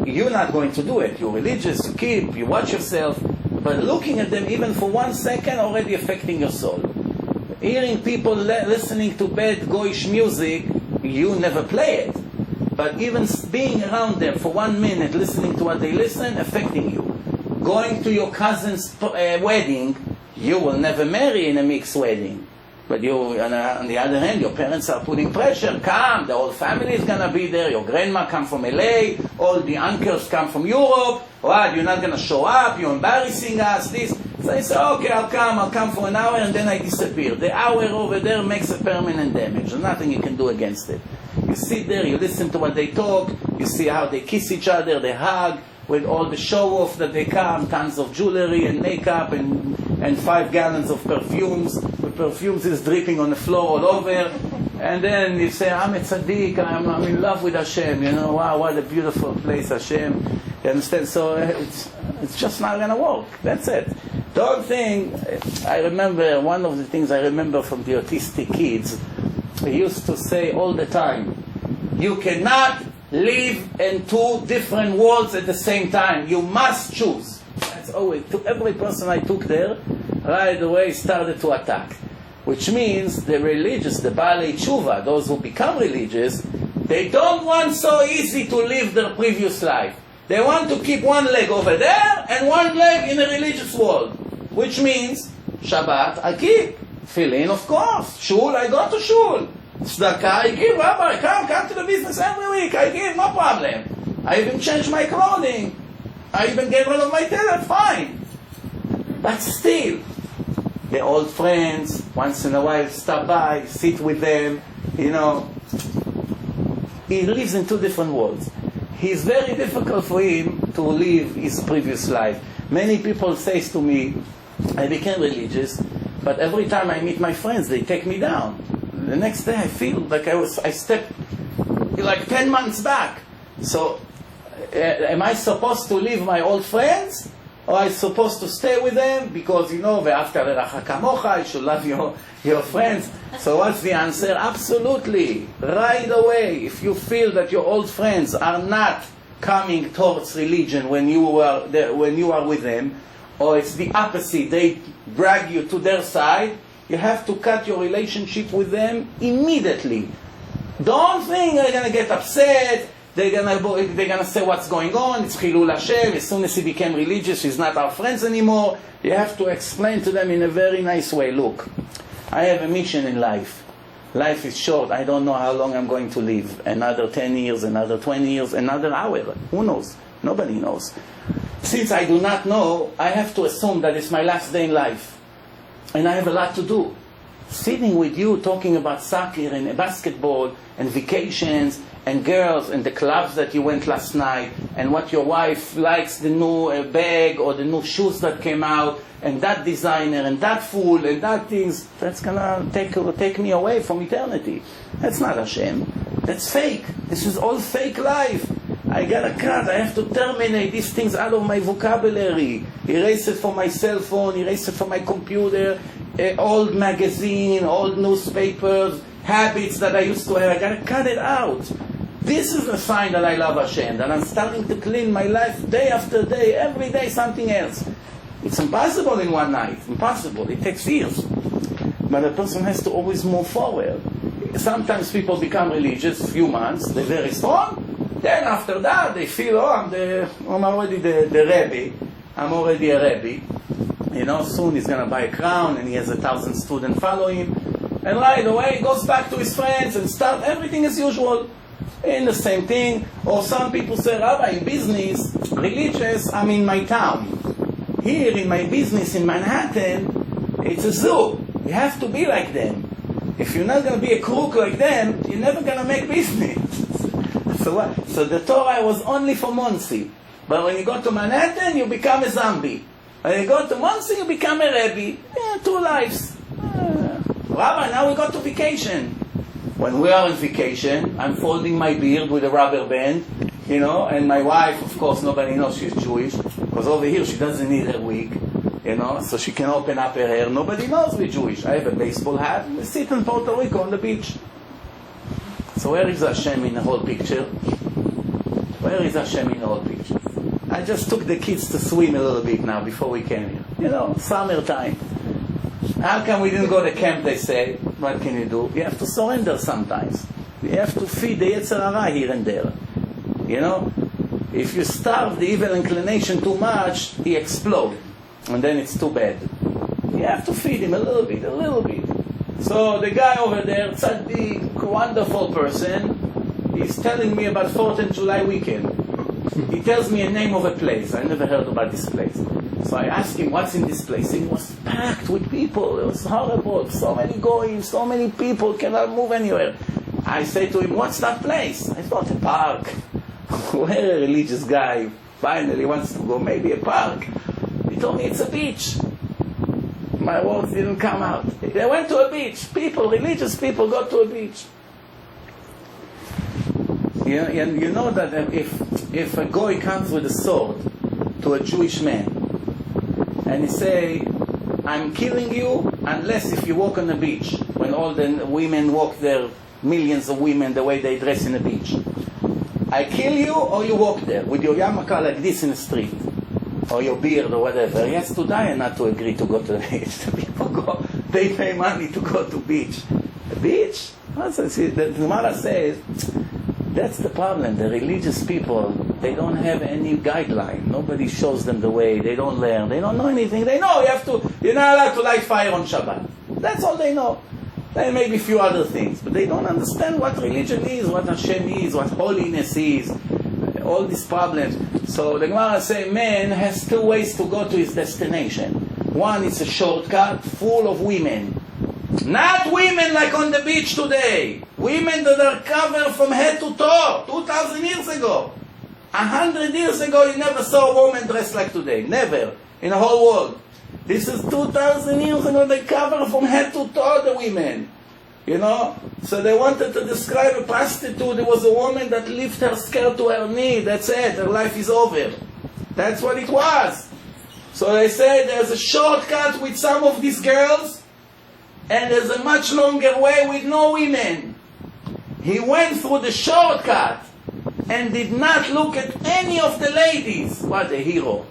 you're not going to do it. You're religious, you keep, you watch yourself, but looking at them even for 1 second already affecting your soul. Hearing people listening to bad goyish music, you never play it. But even being around them for 1 minute, listening to what they listen, affecting you. Going to your cousin's wedding, you will never marry in a mixed wedding. But you, on the other hand, your parents are putting pressure. Come, the whole family is going to be there. Your grandma come from LA. All the uncles come from Europe. What, you're not going to show up? You're embarrassing us, this. So I say, okay, I'll come for an hour, and then I disappear. The hour over there makes a permanent damage. There's nothing you can do against it. You sit there, you listen to what they talk, you see how they kiss each other, they hug, with all the show-off that they come, tons of jewelry and makeup and 5 gallons of perfumes. The perfumes is dripping on the floor all over. And then you say, I'm a tzaddik, I'm in love with Hashem. You know, wow, what a beautiful place, Hashem. You understand? So it's just not going to work. That's it. The whole thing, I remember, one of the things I remember from the autistic kids, he used to say all the time, you cannot live in 2 different worlds at the same time. You must choose. That's always, to every person I took there, right away started to attack. Which means the religious, the Baalei Tshuva, those who become religious, they don't want so easy to live their previous life. They want to keep 1 leg over there and 1 leg in the religious world. Which means, Shabbat, I keep. Tefillin, of course. Shul, I go to shul. Tzedakah, I give. Rabbi, come to the business every week. I give, no problem. I even change my clothing. I even get rid of my tailor, fine. But still, the old friends, once in a while stop by, sit with them, you know. He lives in 2 different worlds. It's very difficult for him to live his previous life. Many people say to me, I became religious, but every time I meet my friends, they take me down. The next day I feel like I stepped like 10 months back. So, am I supposed to leave my old friends? Or am I supposed to stay with them? Because, you know, ve'afta l'reacha kamocha, you should love your friends. So what's the answer? Absolutely. Right away, if you feel that your old friends are not coming towards religion when you are with them, or it's the opposite, they drag you to their side, you have to cut your relationship with them immediately. Don't think they're going to get upset, they're going to say what's going on, it's Chilul Hashem, as soon as he became religious, he's not our friends anymore. You have to explain to them in a very nice way, look, I have a mission in life. Life is short, I don't know how long I'm going to live. Another 10 years, another 20 years, another hour. Who knows? Nobody knows. Since I do not know, I have to assume that it's my last day in life. And I have a lot to do. Sitting with you, talking about soccer and basketball and vacations and girls and the clubs that you went last night and what your wife likes, the new bag or the new shoes that came out and that designer and that fool and that things, that's going to take me away from eternity. That's not Hashem. That's fake. This is all fake life. I gotta cut, I have to terminate these things out of my vocabulary. Erase it from my cell phone, erase it from my computer, old magazine, old newspapers, habits that I used to have. I gotta cut it out. This is a sign that I love Hashem, that I'm starting to clean my life day after day, every day something else. It's impossible in one night, impossible, it takes years. But a person has to always move forward. Sometimes people become religious, a few months, they're very strong. Then after that, they feel, I'm already the Rebbe. I'm already a Rebbe. You know, soon he's going to buy a crown and he has 1,000 students following him. And right away, he goes back to his friends and start everything as usual. In the same thing. Or some people say, Rabbi, in business, religious, I'm in my town. Here in my business in Manhattan, it's a zoo. You have to be like them. If you're not going to be a crook like them, you're never going to make business. So the Torah was only for Monsey. But when you go to Manhattan, you become a zombie. When you go to Monsey, you become a Rebbe. 2 lives. Rabbi, now we go to vacation. When we are on vacation, I'm folding my beard with a rubber band, you know, and my wife, of course, nobody knows she's Jewish, because over here she doesn't need a wig, you know, so she can open up her hair. Nobody knows we're Jewish. I have a baseball hat. We sit in Puerto Rico on the beach. So where is Hashem in the whole picture? Where is Hashem in all pictures? I just took the kids to swim a little bit now before we came here. You know, summertime. How come we didn't go to camp, they say? What can you do? You have to surrender sometimes. You have to feed the Yetzer Hara here and there. You know? If you starve the evil inclination too much, he explodes. And then it's too bad. You have to feed him a little bit, a little bit. So the guy over there, tzaddik, wonderful person, he's telling me about 4th of July weekend. He tells me a name of a place. I never heard about this place. So I asked him, what's in this place? It was packed with people. It was horrible. So many going, so many people, cannot move anywhere. I say to him, what's that place? I thought a park. Where a religious guy finally wants to go, maybe a park. He told me it's a beach. My words didn't come out. They went to a beach. People, religious people, go to a beach. You know that if a goy comes with a sword to a Jewish man and he say, I'm killing you unless if you walk on the beach, when all the women walk there, millions of women, the way they dress in the beach. I kill you or you walk there with your yarmulke like this in the street, or your beard or whatever. He has to die and not to agree to go to the beach. The people go, they pay money to go to beach. The beach? The Gemara says, that's the problem. The religious people, they don't have any guideline. Nobody shows them the way. They don't learn. They don't know anything. They know you're not allowed to light fire on Shabbat. That's all they know. There may be a few other things, but they don't understand what religion is, what Hashem is, what holiness is, all these problems. So the Gemara says, man has two ways to go to his destination. One is a shortcut full of women. Not women like on the beach today. Women that are covered from head to toe. 2,000 years ago. 100 years ago you never saw a woman dressed like today. Never. In the whole world. This is 2,000 years ago. They cover from head to toe, the women. You know? So they wanted to describe a prostitute. It was a woman that lifted her skirt to her knee. That's it. Her life is over. That's what it was. So they say there's a shortcut with some of these girls, and there's a much longer way with no women. He went through the shortcut and did not look at any of the ladies. What a hero.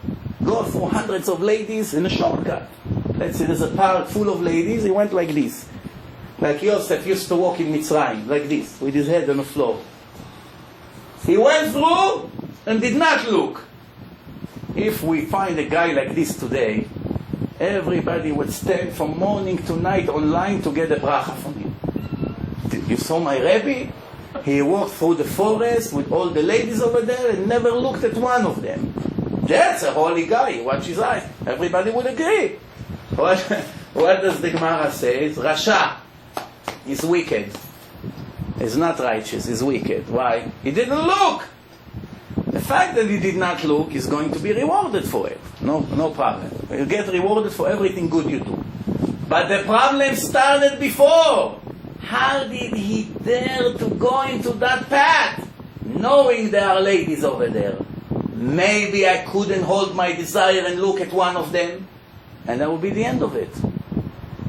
Go through hundreds of ladies in a shortcut. Let's say there's a park full of ladies. He went like this. Like Yosef used to walk in Mitzrayim, like this, with his head on the floor. He went through and did not look. If we find a guy like this today, everybody would stand from morning to night online to get a bracha from him. You saw my Rebbe? He walked through the forest with all the ladies over there and never looked at one of them. That's a holy guy. Watch his eyes. Everybody would agree. What does the Gemara say? Rasha is wicked. He's not righteous. He's wicked. Why? He didn't look. The fact that he did not look is going to be rewarded for it. No problem. You get rewarded for everything good you do. But the problem started before. How did he dare to go into that path, knowing there are ladies over there? Maybe I couldn't hold my desire and look at one of them, and that would be the end of it.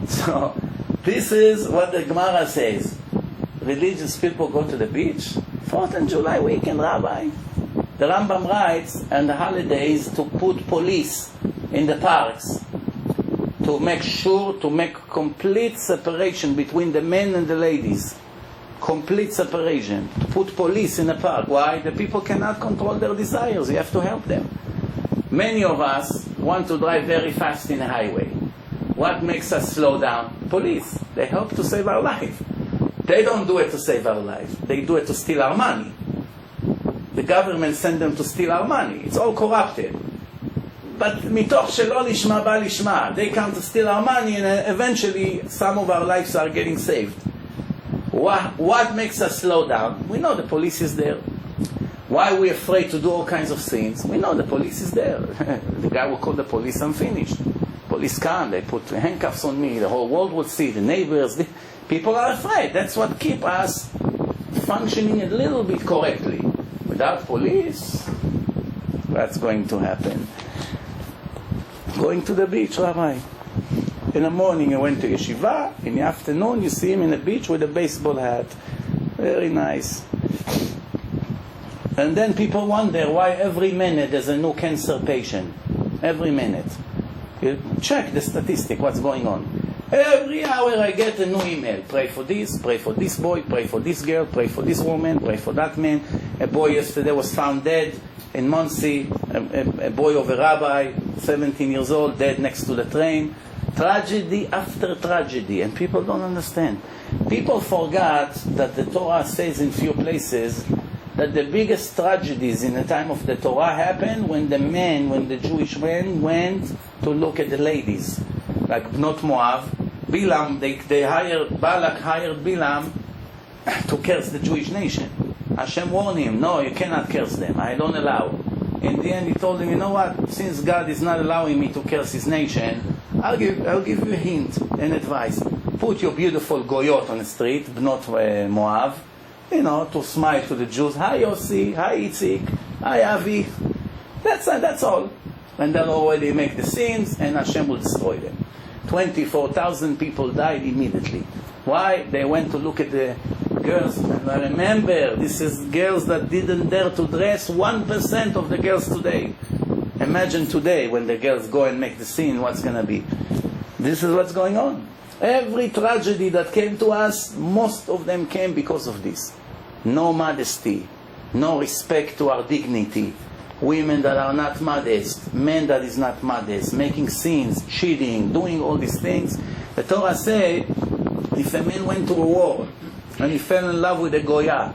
So, this is what the Gemara says. Religious people go to the beach. 4th of July weekend, Rabbi. The Rambam writes, and the holidays, to put police in the parks, to make sure, to make complete separation between the men and the ladies. Complete separation. To put police in the park. Why? The people cannot control their desires. You have to help them. Many of us want to drive very fast in a highway. What makes us slow down? Police. They help to save our life. They don't do it to save our life. They do it to steal our money. The government sent them to steal our money. It's all corrupted. But mitoch shelo lishma ba lishma. They come to steal our money, and eventually some of our lives are getting saved. What makes us slow down? We know the police is there. Why are we afraid to do all kinds of sins? We know the police is there. The guy will call the police, I'm finished. Police come, they put handcuffs on me, the whole world will see, the neighbors. People are afraid. That's what keeps us functioning a little bit correctly. Without police, what's going to happen? Going to the beach, Rabbi. In the morning you went to yeshiva, in the afternoon you see him in the beach with a baseball hat. Very nice. And then people wonder why every minute there's a new cancer patient. Every minute. You check the statistic, what's going on. Every hour I get a new email. Pray for this boy, pray for this girl, pray for this woman, pray for that man. A boy yesterday was found dead in Muncie, a boy of a rabbi, 17 years old, dead next to the train. Tragedy after tragedy, and people don't understand. People forgot that the Torah says in few places that the biggest tragedies in the time of the Torah happened when the Jewish men went to look at the ladies. Like not Moab, Bilam, Balak hired Bilam to curse the Jewish nation. Hashem warned him, no, you cannot curse them, I don't allow. In the end he told him, you know what, since God is not allowing me to curse his nation, I'll give you a hint and advice. Put your beautiful goyot on the street, not Moab, to smile to the Jews. Hi Yossi, hi Itzik, hi Avi. That's all. And then already make the sins and Hashem will destroy them. 24,000 people died immediately. Why? They went to look at the girls. And I remember, this is girls that didn't dare to dress 1% of the girls today. Imagine today when the girls go and make the scene, what's going to be. This is what's going on. Every tragedy that came to us, most of them came because of this. No modesty, no respect to our dignity. Women that are not modest, men that is not modest, making sins, cheating, doing all these things. The Torah say, if a man went to a war and he fell in love with a Goya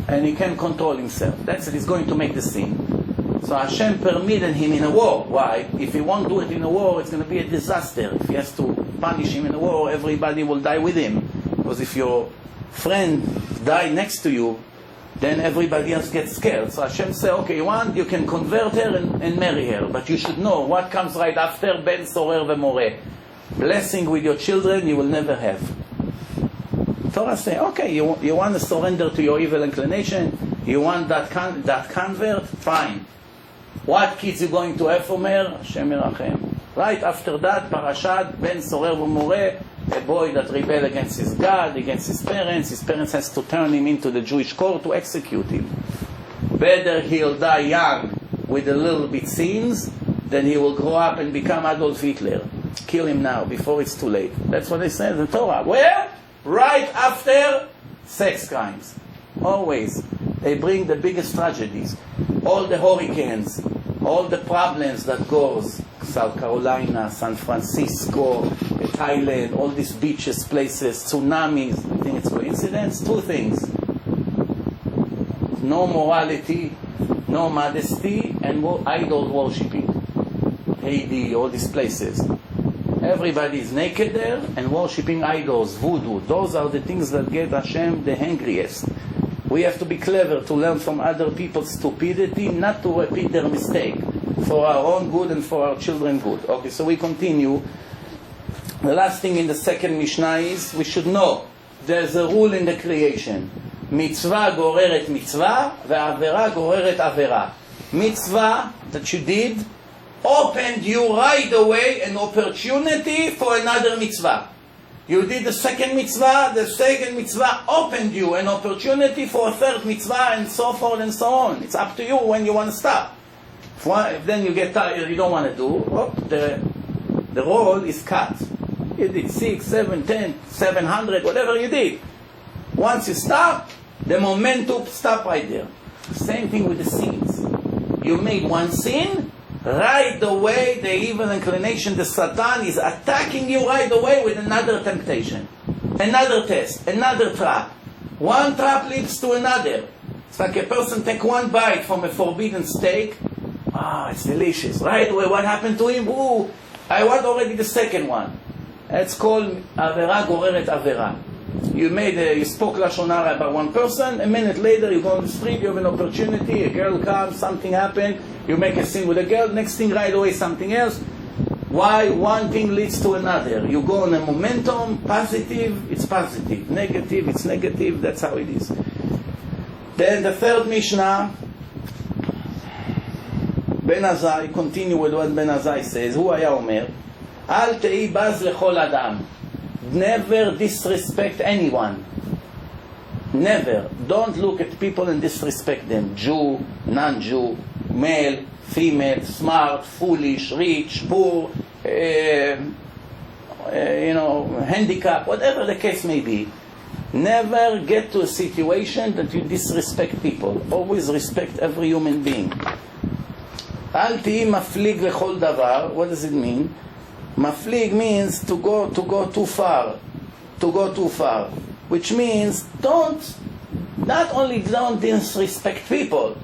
and he can't control himself, that's it, he's going to make the sin. So Hashem permitted him in a war. Why? If he won't do it in a war, it's going to be a disaster. If he has to punish him in a war, everybody will die with him. Because if your friend died next to you, then everybody else gets scared. So Hashem said, okay, you can convert her and marry her. But you should know what comes right after, ben sorer v'moreh. Blessing with your children you will never have. Torah say, okay, you want to surrender to your evil inclination, you want that convert, fine. What kids you going to have from her? Hashem Yerachem. Right after that, Parashat, ben sorer v'moreh, a boy that rebelled against his God, against his parents has to turn him into the Jewish court to execute him. Better he'll die young with a little bit sins than he will grow up and become Adolf Hitler. Kill him now, before it's too late. That's what they say in the Torah. Where? Right after sex crimes. Always. They bring the biggest tragedies. All the hurricanes, all the problems that goes, South Carolina, San Francisco, Thailand, all these beaches, places, tsunamis. I think it's coincidence? Two things. No morality, no modesty, and idol worshipping. Haiti, all these places. Everybody is naked there and worshipping idols, voodoo. Those are the things that get Hashem the angriest. We have to be clever to learn from other people's stupidity, not to repeat their mistake, for our own good and for our children's good. Okay, so we continue. The last thing in the second Mishnah is, we should know, there's a rule in the creation. Mitzvah goreret mitzvah, ve'avera goreret avera. Mitzvah that you did opened you right away an opportunity for another mitzvah. You did the second mitzvah opened you an opportunity for a third mitzvah, and so forth and so on. It's up to you when you want to stop. If then you get tired, you don't want to do, the roll is cut. You did 6, 7, 10, 700, whatever you did. Once you stop, the momentum stop right there. Same thing with the sins. You made one sin, right away the evil inclination, the Satan is attacking you right away with another temptation, another test, another trap. One trap leads to another. It's like a person take one bite from a forbidden steak. It's delicious. Right away, what happened to him? I want already the second one. It's called avera goreret avera. You spoke lashon hara about one person. A minute later, you go on the street. You have an opportunity. A girl comes. Something happened. You make a scene with a girl. Next thing, right away, something else. Why? One thing leads to another. You go on a momentum. Positive, it's positive. Negative, it's negative. That's how it is. Then the third Mishnah. Ben Azai, continue with what Ben Azai says. Hu haya omer, al te'i baz lechol adam. Never disrespect anyone. Never. Don't look at people and disrespect them. Jew, non-Jew, male, female, smart, foolish, rich, poor, handicapped, whatever the case may be. Never get to a situation that you disrespect people. Always respect every human being. אל תהי מפליג לכל דבר. What does it mean? מפליג means to go too far. To go too far. Which means not only don't disrespect people,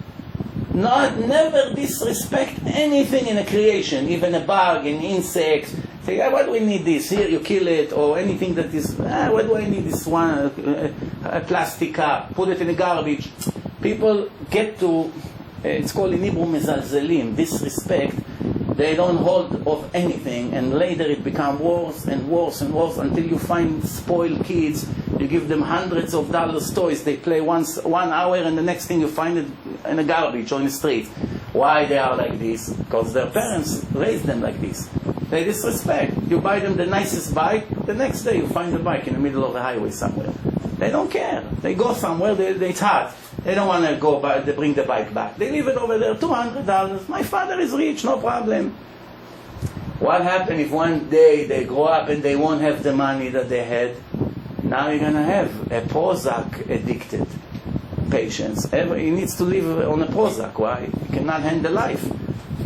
never disrespect anything in a creation, even a bug, an insect. Say, why do we need this? Here, you kill it, or anything that is, why do I need this one, a plastic cup, put it in the garbage. People get to, it's called in Hebrew mezalzelim, disrespect. They don't hold of anything, and later it becomes worse and worse and worse until you find spoiled kids. You give them hundreds of dollars toys. They play 1 hour, and the next thing you find it in the garbage or in the street. Why they are like this? Because their parents raised them like this. They disrespect. You buy them the nicest bike, the next day you find the bike in the middle of the highway somewhere. They don't care. They go somewhere, it's hot. They don't want to go they bring the bike back. They leave it over there, $200. My father is rich, no problem. What happens if one day they grow up and they won't have the money that they had? Now you're going to have a Prozac addicted patient. He needs to live on a Prozac. Why? He cannot handle life.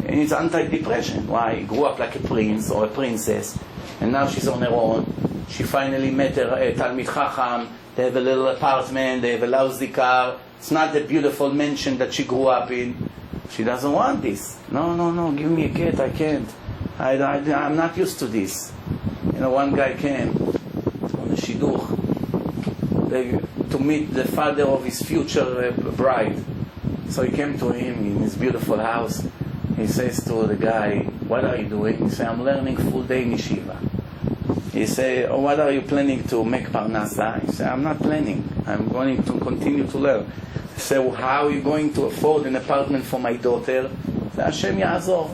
He needs anti-depression. Why? He grew up like a prince or a princess, and now she's on her own. She finally met her Talmid Chacham. They have a little apartment. They have a lousy car. It's not the beautiful mansion that she grew up in. She doesn't want this. No, give me a cat. I can't. I'm not used to this. One guy came on the shidduch to meet the father of his future bride. So he came to him in his beautiful house. He says to the guy, "What are you doing?" He said, "I'm learning full day in yeshiva." He said, "What are you planning to make parnasa?" He said, "I'm not planning. I'm going to continue to learn." He said, "How are you going to afford an apartment for my daughter?" He said, "Hashem Ya'azor."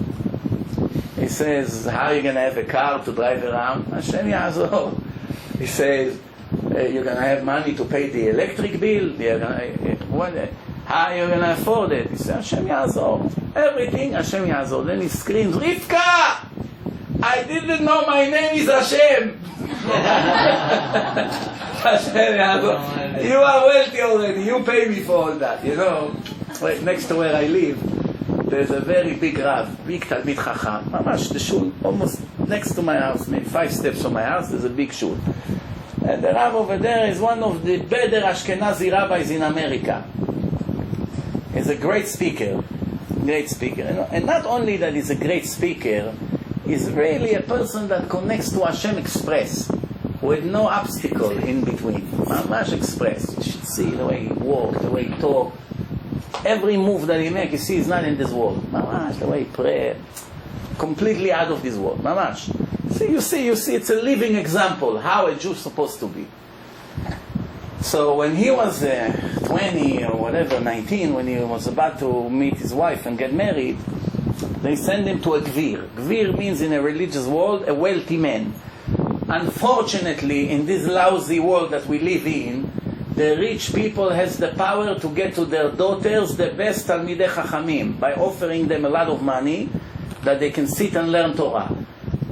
He says, "How are you going to have a car to drive around?" "Hashem Ya'azor." He says, "You're going to have money to pay the electric bill? How are you going to afford it?" He said, "Hashem Ya'azor." Everything, Hashem Ya'azor. Then he screams, "Rivka! I didn't know my name is Hashem." Hashem Ya'azor. You are wealthy already. You pay me for all that. Right next to where I live, there's a very big Rav, big Talmid Chacham. Mamash, the shul, almost next to my house, maybe 5 steps from my house, there's a big shul. And the Rav over there is one of the better Ashkenazi rabbis in America. He's a great speaker. And not only that he's a great speaker, he's really a person that connects to Hashem Express, with no obstacle in between. Mamash Express. You should see the way he walks, the way he talks. Every move that he makes, you see, is not in this world. Mamash, the way he prays, completely out of this world. Mamash. You see, it's a living example how a Jew is supposed to be. So when he was 20 or whatever, 19, when he was about to meet his wife and get married, they sent him to a gvir. Gvir means in a religious world, a wealthy man. Unfortunately, in this lousy world that we live in, the rich people has the power to get to their daughters the best Talmidei Chachamim by offering them a lot of money that they can sit and learn Torah.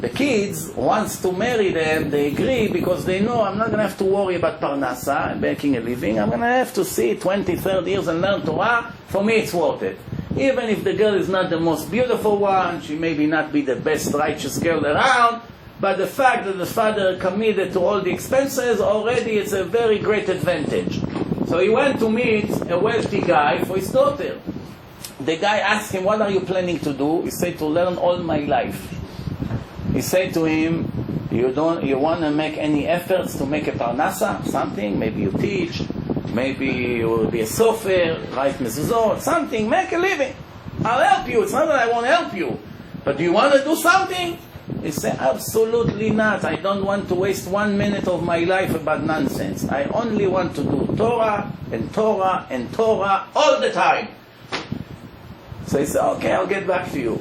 The kids wants to marry them, they agree because they know I'm not going to have to worry about parnasa, making a living. I'm going to have to sit 20, 30 years and learn Torah. For me, it's worth it. Even if the girl is not the most beautiful one, she maybe not be the best righteous girl around, but the fact that the father committed to all the expenses, already it's a very great advantage. So he went to meet a wealthy guy for his daughter. The guy asked him, "What are you planning to do?" He said, "To learn all my life." He said to him, you want to make any efforts to make a parnasa, something? Maybe you teach, maybe you will be a sofer, write mezuzot, something, make a living. I'll help you. It's not that I won't help you. But do you want to do something? He said, "Absolutely not. I don't want to waste 1 minute of my life about nonsense. I only want to do Torah and Torah and Torah all the time." So he said, "Okay, I'll get back to you."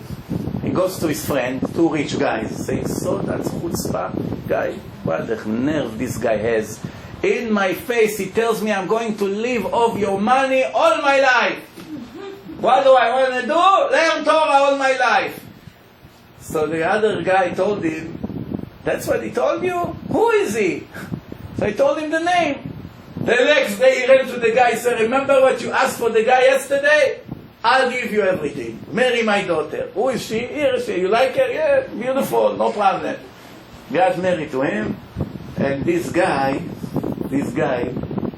He goes to his friend, 2 rich guys, saying, "So that's chutzpah, guy. What the nerve this guy has. in my face, he tells me I'm going to live off your money all my life. What do I want to do? Learn Torah all my life. So the other guy told him, that's what he told you? Who is he? So I told him the name. The next day he ran to the guy and said, remember what you asked for the guy yesterday? I'll give you everything. Marry my daughter. Who is she? Here is she. You like her? Yeah, beautiful, no problem. Got married to him, and this guy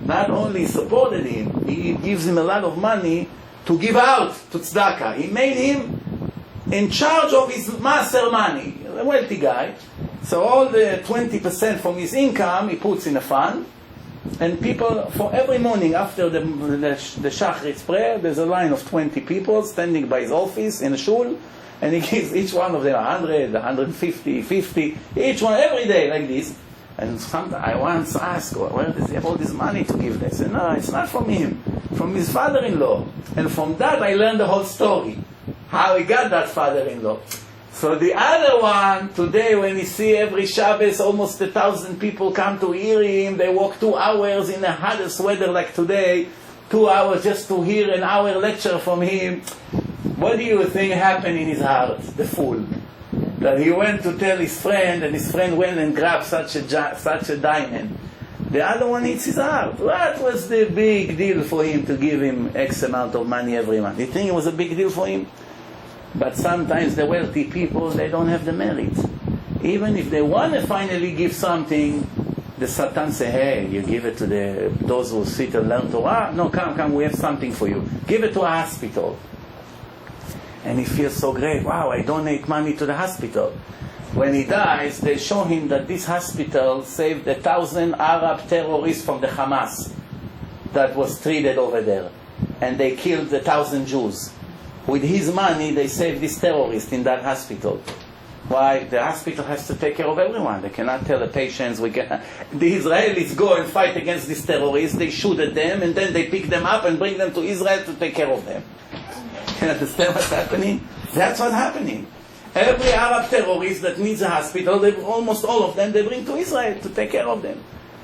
not only supported him, he gives him a lot of money to give out to tzedakah. He made him in charge of his master money, a wealthy guy. So all the 20% from his income he puts in a fund, and people, for every morning after the Shachritz prayer, there's a line of 20 people standing by his office in a shul, and he gives each one of them 100, 150, 50, each one every day like this. And sometimes I once asked, where does he have all this money to give? They said, no, it's not from him, from his father-in-law. And from that I learned the whole story, how he got that father-in-law. So the other one, today when you see every Shabbos, almost 1,000 people come to hear him. They walk 2 hours in the hottest weather like today, 2 hours just to hear an hour lecture from him. What do you think happened in his heart, the fool? That he went to tell his friend, and his friend went and grabbed such a diamond. The other one hits his heart. What was the big deal for him to give him X amount of money every month? You think it was a big deal for him? But sometimes the wealthy people, they don't have the merit. Even if they want to finally give something, the Satan say, hey, you give it to those who sit and learn Torah? No, come, we have something for you. Give it to a hospital. And he feels so great. Wow, I donate money to the hospital. When he dies, they show him that this hospital saved 1,000 Arab terrorists from the Hamas that was treated over there. And they killed 1,000 Jews. With his money, they saved these terrorists in that hospital. Why? The hospital has to take care of everyone. They cannot tell the patients, the Israelis go and fight against these terrorists, they shoot at them, and then they pick them up and bring them to Israel to take care of them. Can you understand what's happening? That's what's happening. Every Arab terrorist that needs a hospital, almost all of them, they bring to Israel to take care of them.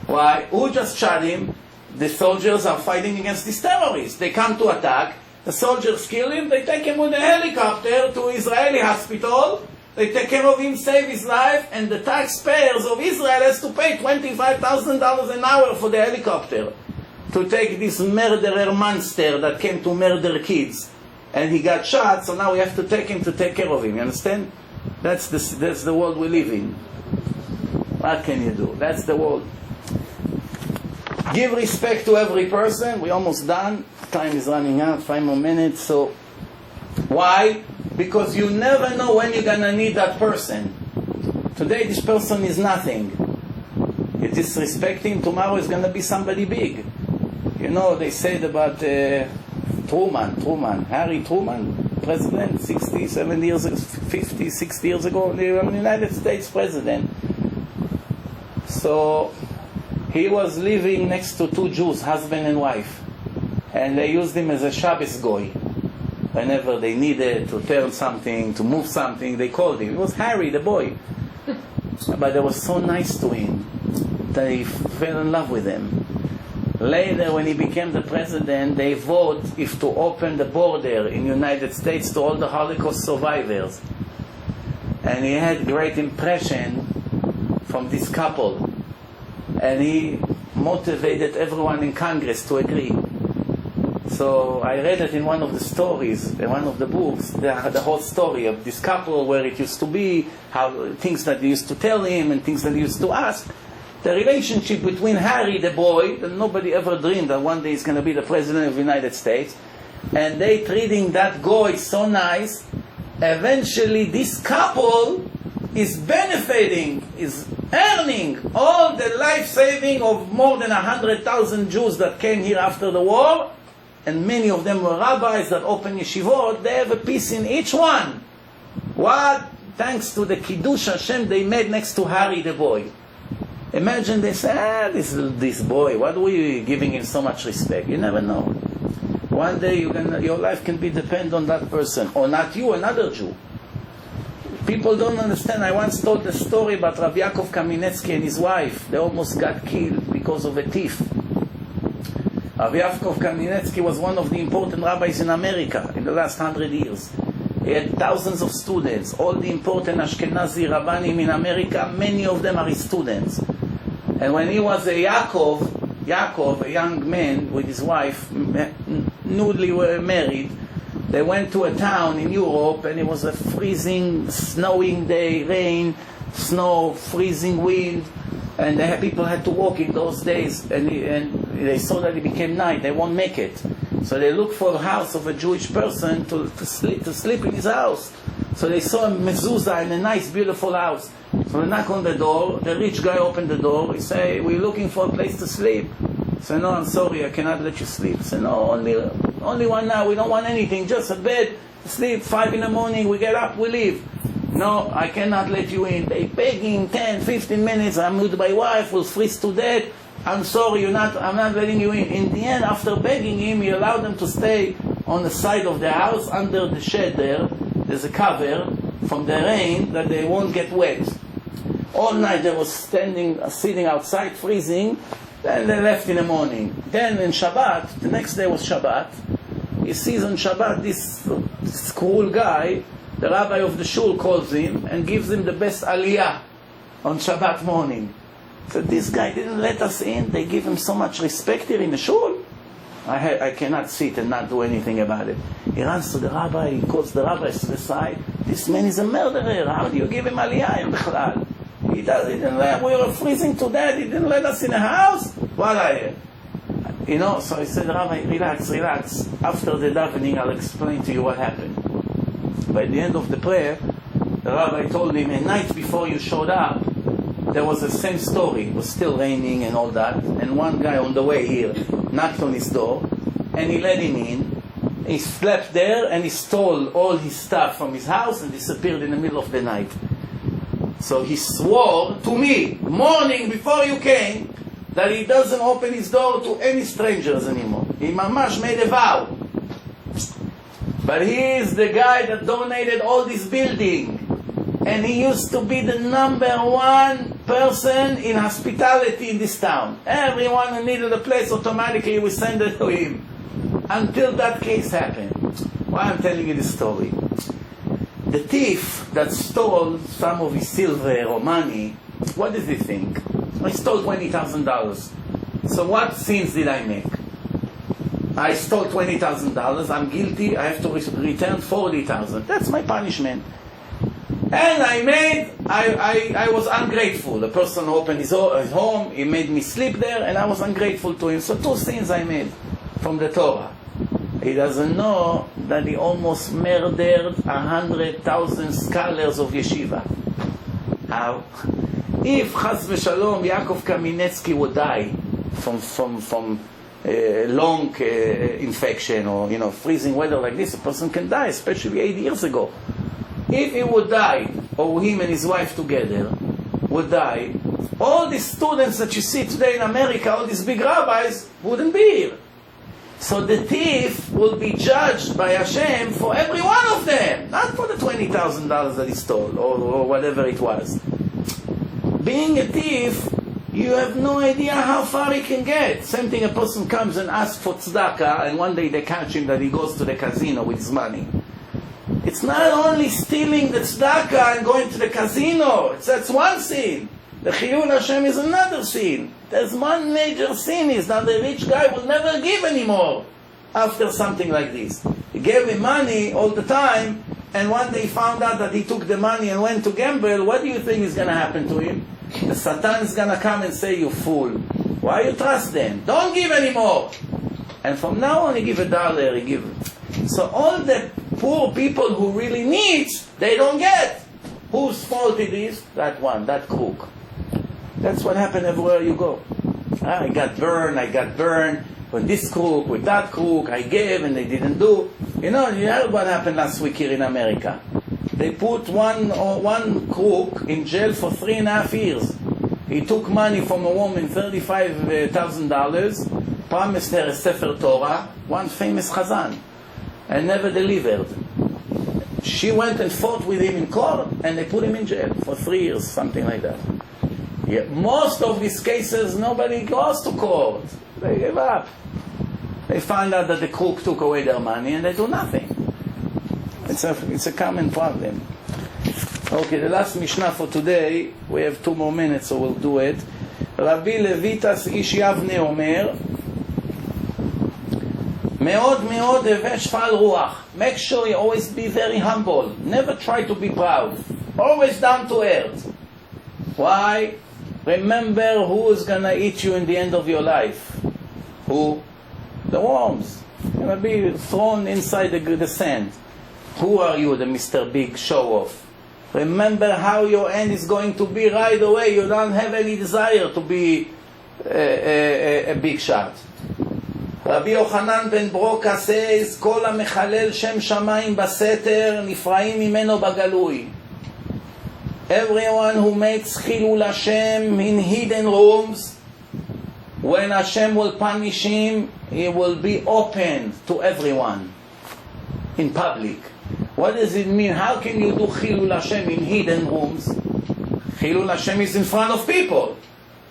Why? Who just shot him? The soldiers are fighting against these terrorists. They come to attack. The soldiers kill him, they take him with a helicopter to Israeli hospital, they take care of him, save his life, and the taxpayers of Israel has to pay $25,000 an hour for the helicopter to take this murderer monster that came to murder kids. And he got shot, so now we have to take him to take care of him, you understand? That's the world we live in. What can you do? That's the world. Give respect to every person. We're almost done. Time is running out, 5 more minutes. So, why? Because you never know when you're going to need that person. Today this person is nothing. You disrespect him, tomorrow is going to be somebody big. You know, they said about Harry Truman, president, 60, 70 years ago, 50, 60 years ago, the United States president. So, he was living next to 2 Jews, husband and wife. And they used him as a Shabbos goy. Whenever they needed to turn something, to move something, they called him. It was Harry, the boy. But they were so nice to him that he fell in love with them. Later, when he became the president, they vote if to open the border in the United States to all the Holocaust survivors. And he had great impression from this couple. And he motivated everyone in Congress to agree. So I read it in one of the stories, in one of the books, the whole story of this couple, where it used to be, how things that they used to tell him and things that he used to ask. The relationship between Harry, the boy, that nobody ever dreamed that one day he's going to be the president of the United States, and they treating that guy so nice, eventually this couple is benefiting, is earning all the life saving of more than 100,000 Jews that came here after the war, and many of them were rabbis that opened yeshivot. They have a piece in each one. What? Thanks to the Kiddush Hashem they made next to Harry the boy. Imagine they say, this boy, what were you giving him so much respect? You never know. One day your life can be dependent on that person, or not you, another Jew. People don't understand. I once told the story about Rabbi Yaakov Kaminetsky and his wife. They almost got killed because of a thief. Rabbi Yaakov Kamenetsky was one of the important rabbis in America in the last 100 years. He had thousands of students. All the important Ashkenazi Rabbanim in America, many of them are his students. And when he was a Yaakov, a young man with his wife, newly were married, they went to a town in Europe, and it was a freezing, snowing day, rain, snow, freezing wind, and people had to walk in those days, and they saw that it became night, they won't make it. So they looked for a house of a Jewish person to sleep in his house. So they saw a mezuzah in a nice, beautiful house. So they knock on the door, the rich guy opened the door, he say, "We're looking for a place to sleep." So, "No, I'm sorry, I cannot let you sleep." So, "No, only one now, we don't want anything, just a bed, sleep, 5 in the morning, we get up, we leave." "No, I cannot let you in." They begging 10, 15 minutes, "I'm with my wife, we'll freeze to death. I'm sorry, I'm not letting you in." In the end, after begging him, he allowed them to stay on the side of the house, under the shed there. There's a cover from the rain that they won't get wet. All night they was sitting outside, freezing. Then they left in the morning. Then in Shabbat, the next day was Shabbat, he sees on Shabbat this cool guy, the rabbi of the shul calls him and gives him the best aliyah on Shabbat morning. So this guy didn't let us in. They give him so much respect here in the shul. I cannot sit and not do anything about it. He runs to the rabbi, he calls the rabbi to the side. "This man is a murderer. How do you give him aliyah in Bechlal? We were freezing to death. He didn't let us in the house. What are you?" So I said, "Rabbi, relax. After the davening, I'll explain to you what happened." By the end of the prayer, the rabbi told him, "A night before you showed up, there was the same story. It was still raining and all that. And one guy on the way here knocked on his door, and he let him in. He slept there, and he stole all his stuff from his house and disappeared in the middle of the night. So he swore to me, morning before you came, that he doesn't open his door to any strangers anymore. He mamash made a vow. But he is the guy that donated all this building. And he used to be the #1 person in hospitality in this town. Everyone who needed a place, automatically we send it to him. Until that case happened." Why I'm telling you this story? The thief that stole some of his silver or money, what does he think? I stole $20,000. So what sins did I make? I stole $20,000, I'm guilty, I have to return $40,000. That's my punishment. And I was ungrateful. The person opened his home, he made me sleep there, and I was ungrateful to him. So 2 sins I made from the Torah. He doesn't know that he almost murdered 100,000 scholars of yeshiva. How? If Chas v'Shalom Yaakov Kamenetsky would die from long infection or freezing weather like this, a person can die, especially 8 years ago. If he would die, or him and his wife together would die, all these students that you see today in America, all these big rabbis, wouldn't be here. So the thief will be judged by Hashem for every one of them, not for the $20,000 that he stole, or whatever it was. Being a thief, you have no idea how far he can get. Same thing, a person comes and asks for tzedakah, and one day they catch him that he goes to the casino with his money. It's not only stealing the tzedakah and going to the casino. That's one sin. The chiyul Hashem is another sin. There's one major sin is that the rich guy will never give anymore after something like this. He gave him money all the time, and one day he found out that he took the money and went to gamble. What do you think is going to happen to him? The Satan is going to come and say, "You fool. Why you trust them? Don't give anymore." And from now on, he give $1, he give. So all the poor people who really need, they don't get. Whose fault it is? That one, that crook. That's what happened everywhere you go. I got burned with this crook, with that crook, I gave and they didn't do. You heard what happened last week here in America. They put one crook in jail for 3.5 years. He took money from a woman, $35,000, promised her a Sefer Torah, one famous Chazan, and never delivered. She went and fought with him in court, and they put him in jail for 3 years, something like that. Yeah, most of these cases, nobody goes to court. They give up. They find out that the crook took away their money and they do nothing. It's a common problem. Okay, the last Mishnah for today, we have 2 more minutes, so we'll do it. Rabbi Levitas ish Yavne Omer, Meod meod heve shfal ruach. Make sure you always be very humble. Never try to be proud. Always down to earth. Why? Remember who is going to eat you in the end of your life. Who? The worms. You're going to be thrown inside the sand. Who are you, the Mr. Big show-off? Remember how your end is going to be right away. You don't have any desire to be a big shot. Rabbi Yochanan ben Broka says, כל המחלל שם שמיים בסתר, נפרעים ממנו בגלוי. Everyone who makes Chilul Hashem in hidden rooms, when Hashem will punish him, he will be open to everyone in public. What does it mean? How can you do Chilul Hashem in hidden rooms? Chilul Hashem is in front of people.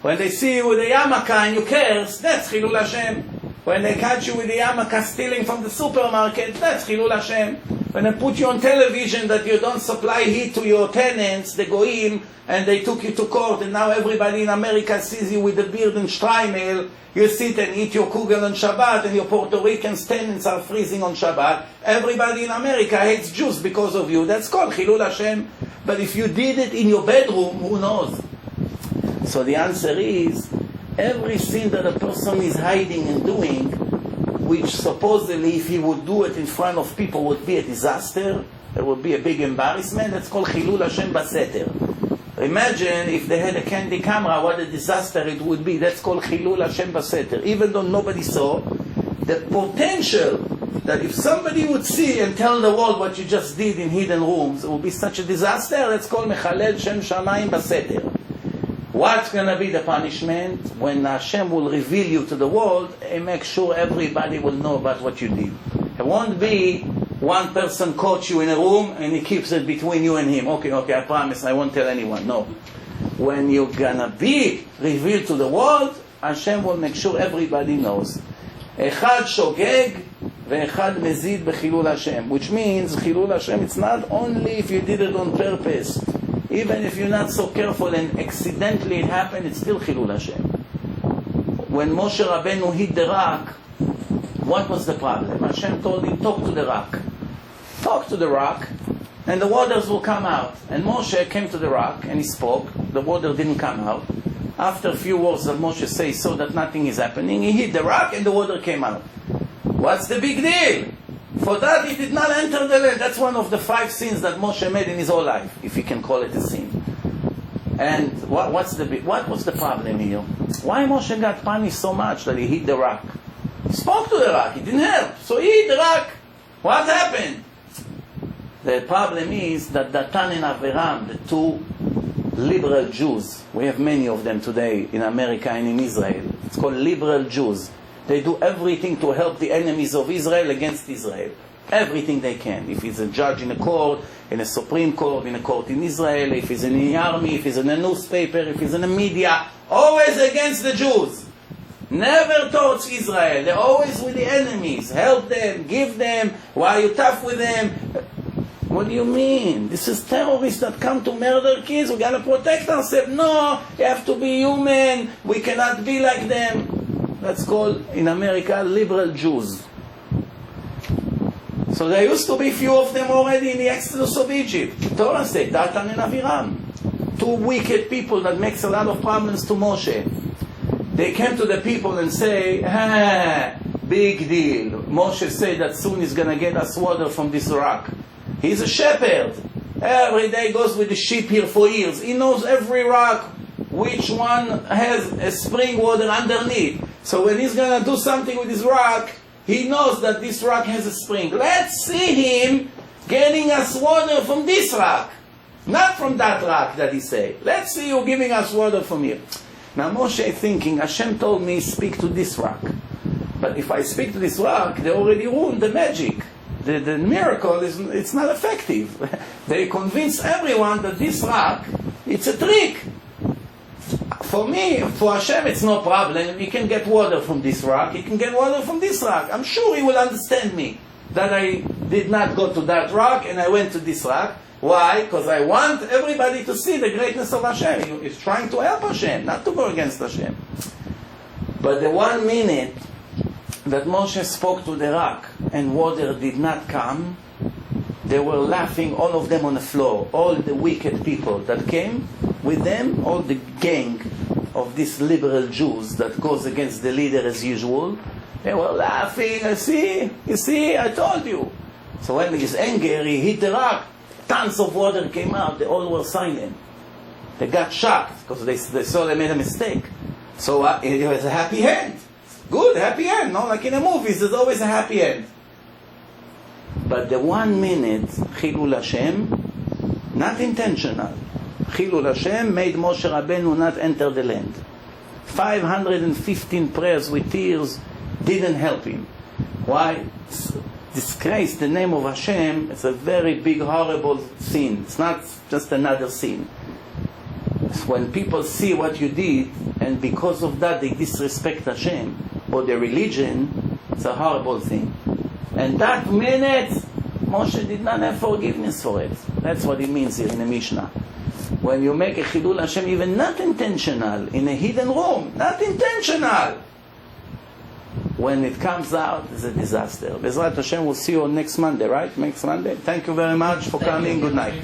When they see you with a yarmulke and you curse, that's Chilul Hashem. When they catch you with the yarmulke stealing from the supermarket, that's Chilul Hashem. When they put you on television that you don't supply heat to your tenants, the goyim, and they took you to court, and now everybody in America sees you with the beard and streimel, you sit and eat your kugel on Shabbat, and your Puerto Rican tenants are freezing on Shabbat. Everybody in America hates Jews because of you. That's called Chilul Hashem. But if you did it in your bedroom, who knows? So the answer is, every sin that a person is hiding and doing, which supposedly if he would do it in front of people would be a disaster, there would be a big embarrassment, that's called Chilul Hashem Baseter. Imagine if they had a candy camera, what a disaster it would be. That's called Chilul Hashem Baseter. Even though nobody saw, the potential that if somebody would see and tell the world what you just did in hidden rooms, it would be such a disaster. That's called Mechalel Shem Shamayim Baseter. What's going to be the punishment? When Hashem will reveal you to the world and make sure everybody will know about what you did. It won't be one person caught you in a room and he keeps it between you and him. Okay, I promise I won't tell anyone. No. When you're going to be revealed to the world, Hashem will make sure everybody knows. Echad shogeg ve'echad mezid b'chilul Hashem. Which means, chilul Hashem, it's not only if you did it on purpose. Even if you're not so careful and accidentally it happened, it's still Chilul Hashem. When Moshe Rabbeinu hit the rock, what was the problem? Hashem told him, talk to the rock. Talk to the rock, and the waters will come out. And Moshe came to the rock, and he spoke. The water didn't come out. After a few words that Moshe says, so that nothing is happening, he hit the rock, and the water came out. What's the big deal? For that, he did not enter the land. That's one of the 5 sins that Moshe made in his whole life, if you can call it a sin. And what was the problem here? Why Moshe got punished so much that he hit the rock? He spoke to the rock. He didn't help. So he hit the rock. What happened? The problem is that Datan and Aviram, the 2 liberal Jews, we have many of them today in America and in Israel. It's called liberal Jews. They do everything to help the enemies of Israel against Israel. Everything they can. If he's a judge in a court, in a Supreme Court, in a court in Israel, if he's in the army, if he's in a newspaper, if he's in the media, always against the Jews. Never towards Israel. They're always with the enemies. Help them, give them, why are you tough with them? What do you mean? This is terrorists that come to murder kids. We got to protect ourselves. No, you have to be human. We cannot be like them. That's called, in America, liberal Jews. So there used to be few of them already in the Exodus of Egypt. Torah said, Datan and Aviram. 2 wicked people that makes a lot of problems to Moshe. They came to the people and say, big deal. Moshe said that soon he's going to get us water from this rock. He's a shepherd. Every day goes with the sheep here for years. He knows every rock, which one has a spring water underneath. So when he's going to do something with this rock, he knows that this rock has a spring. Let's see him getting us water from this rock. Not from that rock that he said. Let's see you giving us water from here. Now Moshe thinking, Hashem told me speak to this rock. But if I speak to this rock, they already ruined the magic. The miracle, it's not effective. They convince everyone that this rock, it's a trick. For me, for Hashem, it's no problem. He can get water from this rock. He can get water from this rock. I'm sure He will understand me that I did not go to that rock and I went to this rock. Why? Because I want everybody to see the greatness of Hashem. He's trying to help Hashem, not to go against Hashem. But the 1 minute that Moshe spoke to the rock and water did not come, they were laughing, all of them on the floor. All the wicked people that came with them, all the gang of these liberal Jews that goes against the leader as usual, they were laughing. You see, I told you. So when he's angry, he hit the rock. Tons of water came out. They all were silent. They got shocked because they saw they made a mistake. So it was a happy end. Good, happy end. No, like in the movies, there's always a happy end. But the 1 minute Chilul Hashem, not intentional, Chilul Hashem made Moshe Rabbeinu not enter the land. 515 prayers with tears didn't help him. Why? Disgrace the name of Hashem. It's a very big, horrible sin. It's not just another sin. It's when people see what you did, and because of that they disrespect Hashem or the religion, it's a horrible thing. And that minute, Moshe did not have forgiveness for it. That's what it means here in the Mishnah. When you make a Chilul Hashem, even not intentional, in a hidden room, not intentional, when it comes out, it's a disaster. Bezrat Hashem, we'll see you on next Monday, right? Next Monday. Thank you very much for coming. Good night.